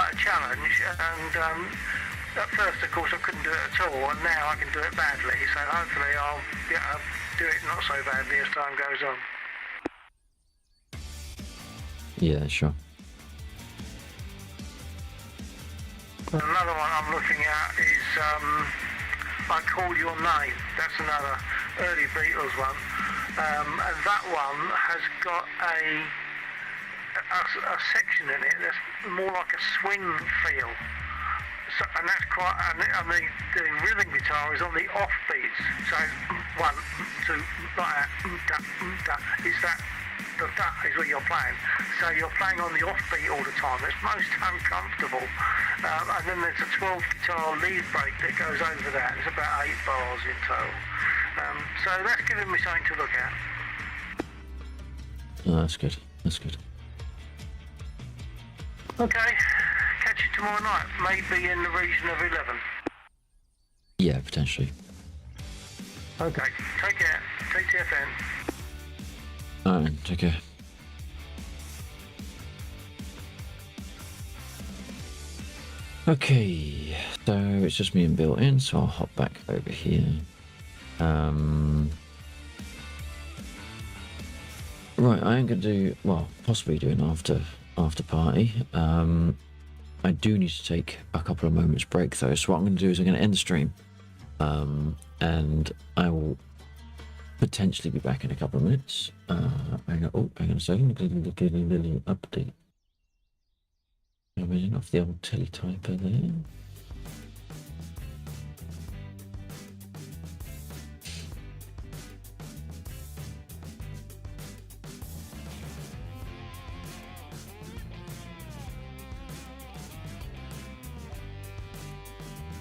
a challenge. And at first, of course, I couldn't do it at all, and now I can do it badly. So hopefully, I'll do it not so badly as time goes on. Yeah, sure. Another one I'm looking at is I Call Your Name. That's another early Beatles one. And that one has got a section in it that's more like a swing feel. So, and that's quite, and the rhythm guitar is on the off beats. So 1, 2, like that, it's that. That is what you're playing. So you're playing on the offbeat all the time. It's most uncomfortable. And then there's a 12 guitar lead break that goes over that. It's about 8 bars in total. So that's giving me something to look at. Oh, that's good. Okay, catch you tomorrow night. Maybe in the region of 11. Yeah, potentially. Okay, take care. TTFN. Alright, take care. Okay, So it's just me and Bill in, so I'll hop back over here. Right, I am going to do, well, possibly do an after party. I do need to take a couple of moments break though, so what I'm going to do is I'm going to end the stream, and I will potentially be back in a couple of minutes. Hang on a second, get a little update. I'm off the old teletyper there.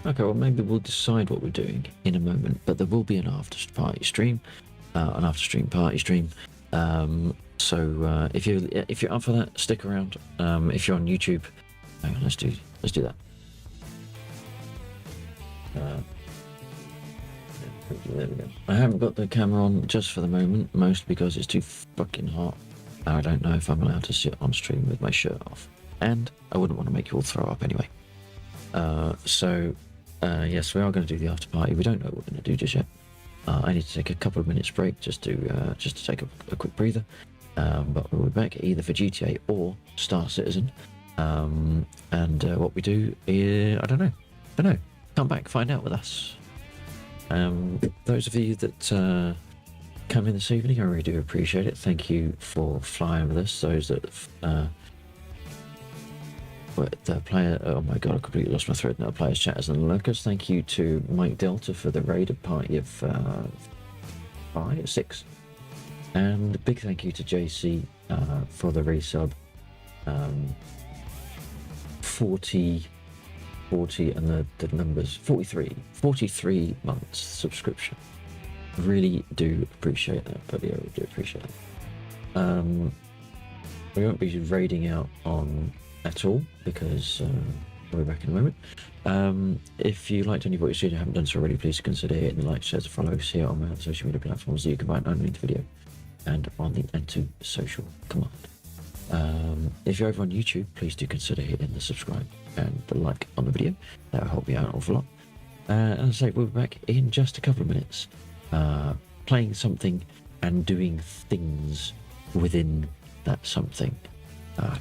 Okay, well maybe we'll decide what we're doing in a moment, but there will be an after party stream, party stream. So if you're up for that, stick around. If you're on YouTube, hang on, let's do that. There we go. I haven't got the camera on just for the moment, mostly because it's too fucking hot. I don't know if I'm allowed to sit on stream with my shirt off, and I wouldn't want to make you all throw up anyway. Yes, we are going to do the after party. We don't know what we're going to do just yet. I need to take a couple of minutes break just to take a quick breather. But we'll be back either for GTA or Star Citizen. What we do is, I don't know. Come back, find out with us. Those of you that come in this evening, I really do appreciate it. Thank you for flying with us. Those that the player, oh my god, I completely lost my thread now. Players, chatters, and lurkers. Thank you to Mike Delta for the raided party of 6, and a big thank you to JC for the resub. 40 and the numbers 43 months subscription. Really do appreciate that, but yeah, we do appreciate it. We won't be raiding out on at all because we'll be back in a moment. If you liked any of what you've seen and haven't done so already, please consider hitting the like, shares, and follows here on my social media platforms that you can find underneath the video and on the N2 social command. If you're over on YouTube, please do consider hitting the subscribe and the like on the video. That will help me out an awful lot. And as I say, we'll be back in just a couple of minutes, playing something and doing things within that something.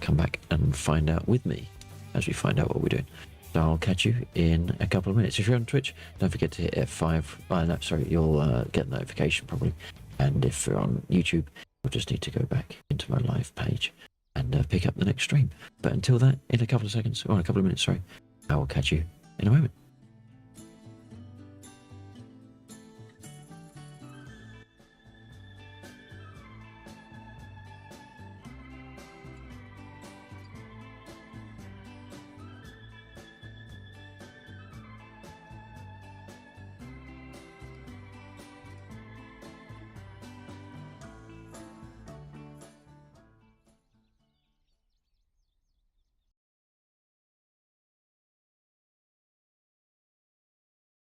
Come back and find out with me as we find out what we're doing. So I'll catch you in a couple of minutes. If you're on Twitch, don't forget to hit F5. You'll get a notification probably. And if you're on YouTube, you'll just need to go back into my live page and pick up the next stream. But until that, in a couple of seconds, or in a couple of minutes, sorry, I will catch you in a moment.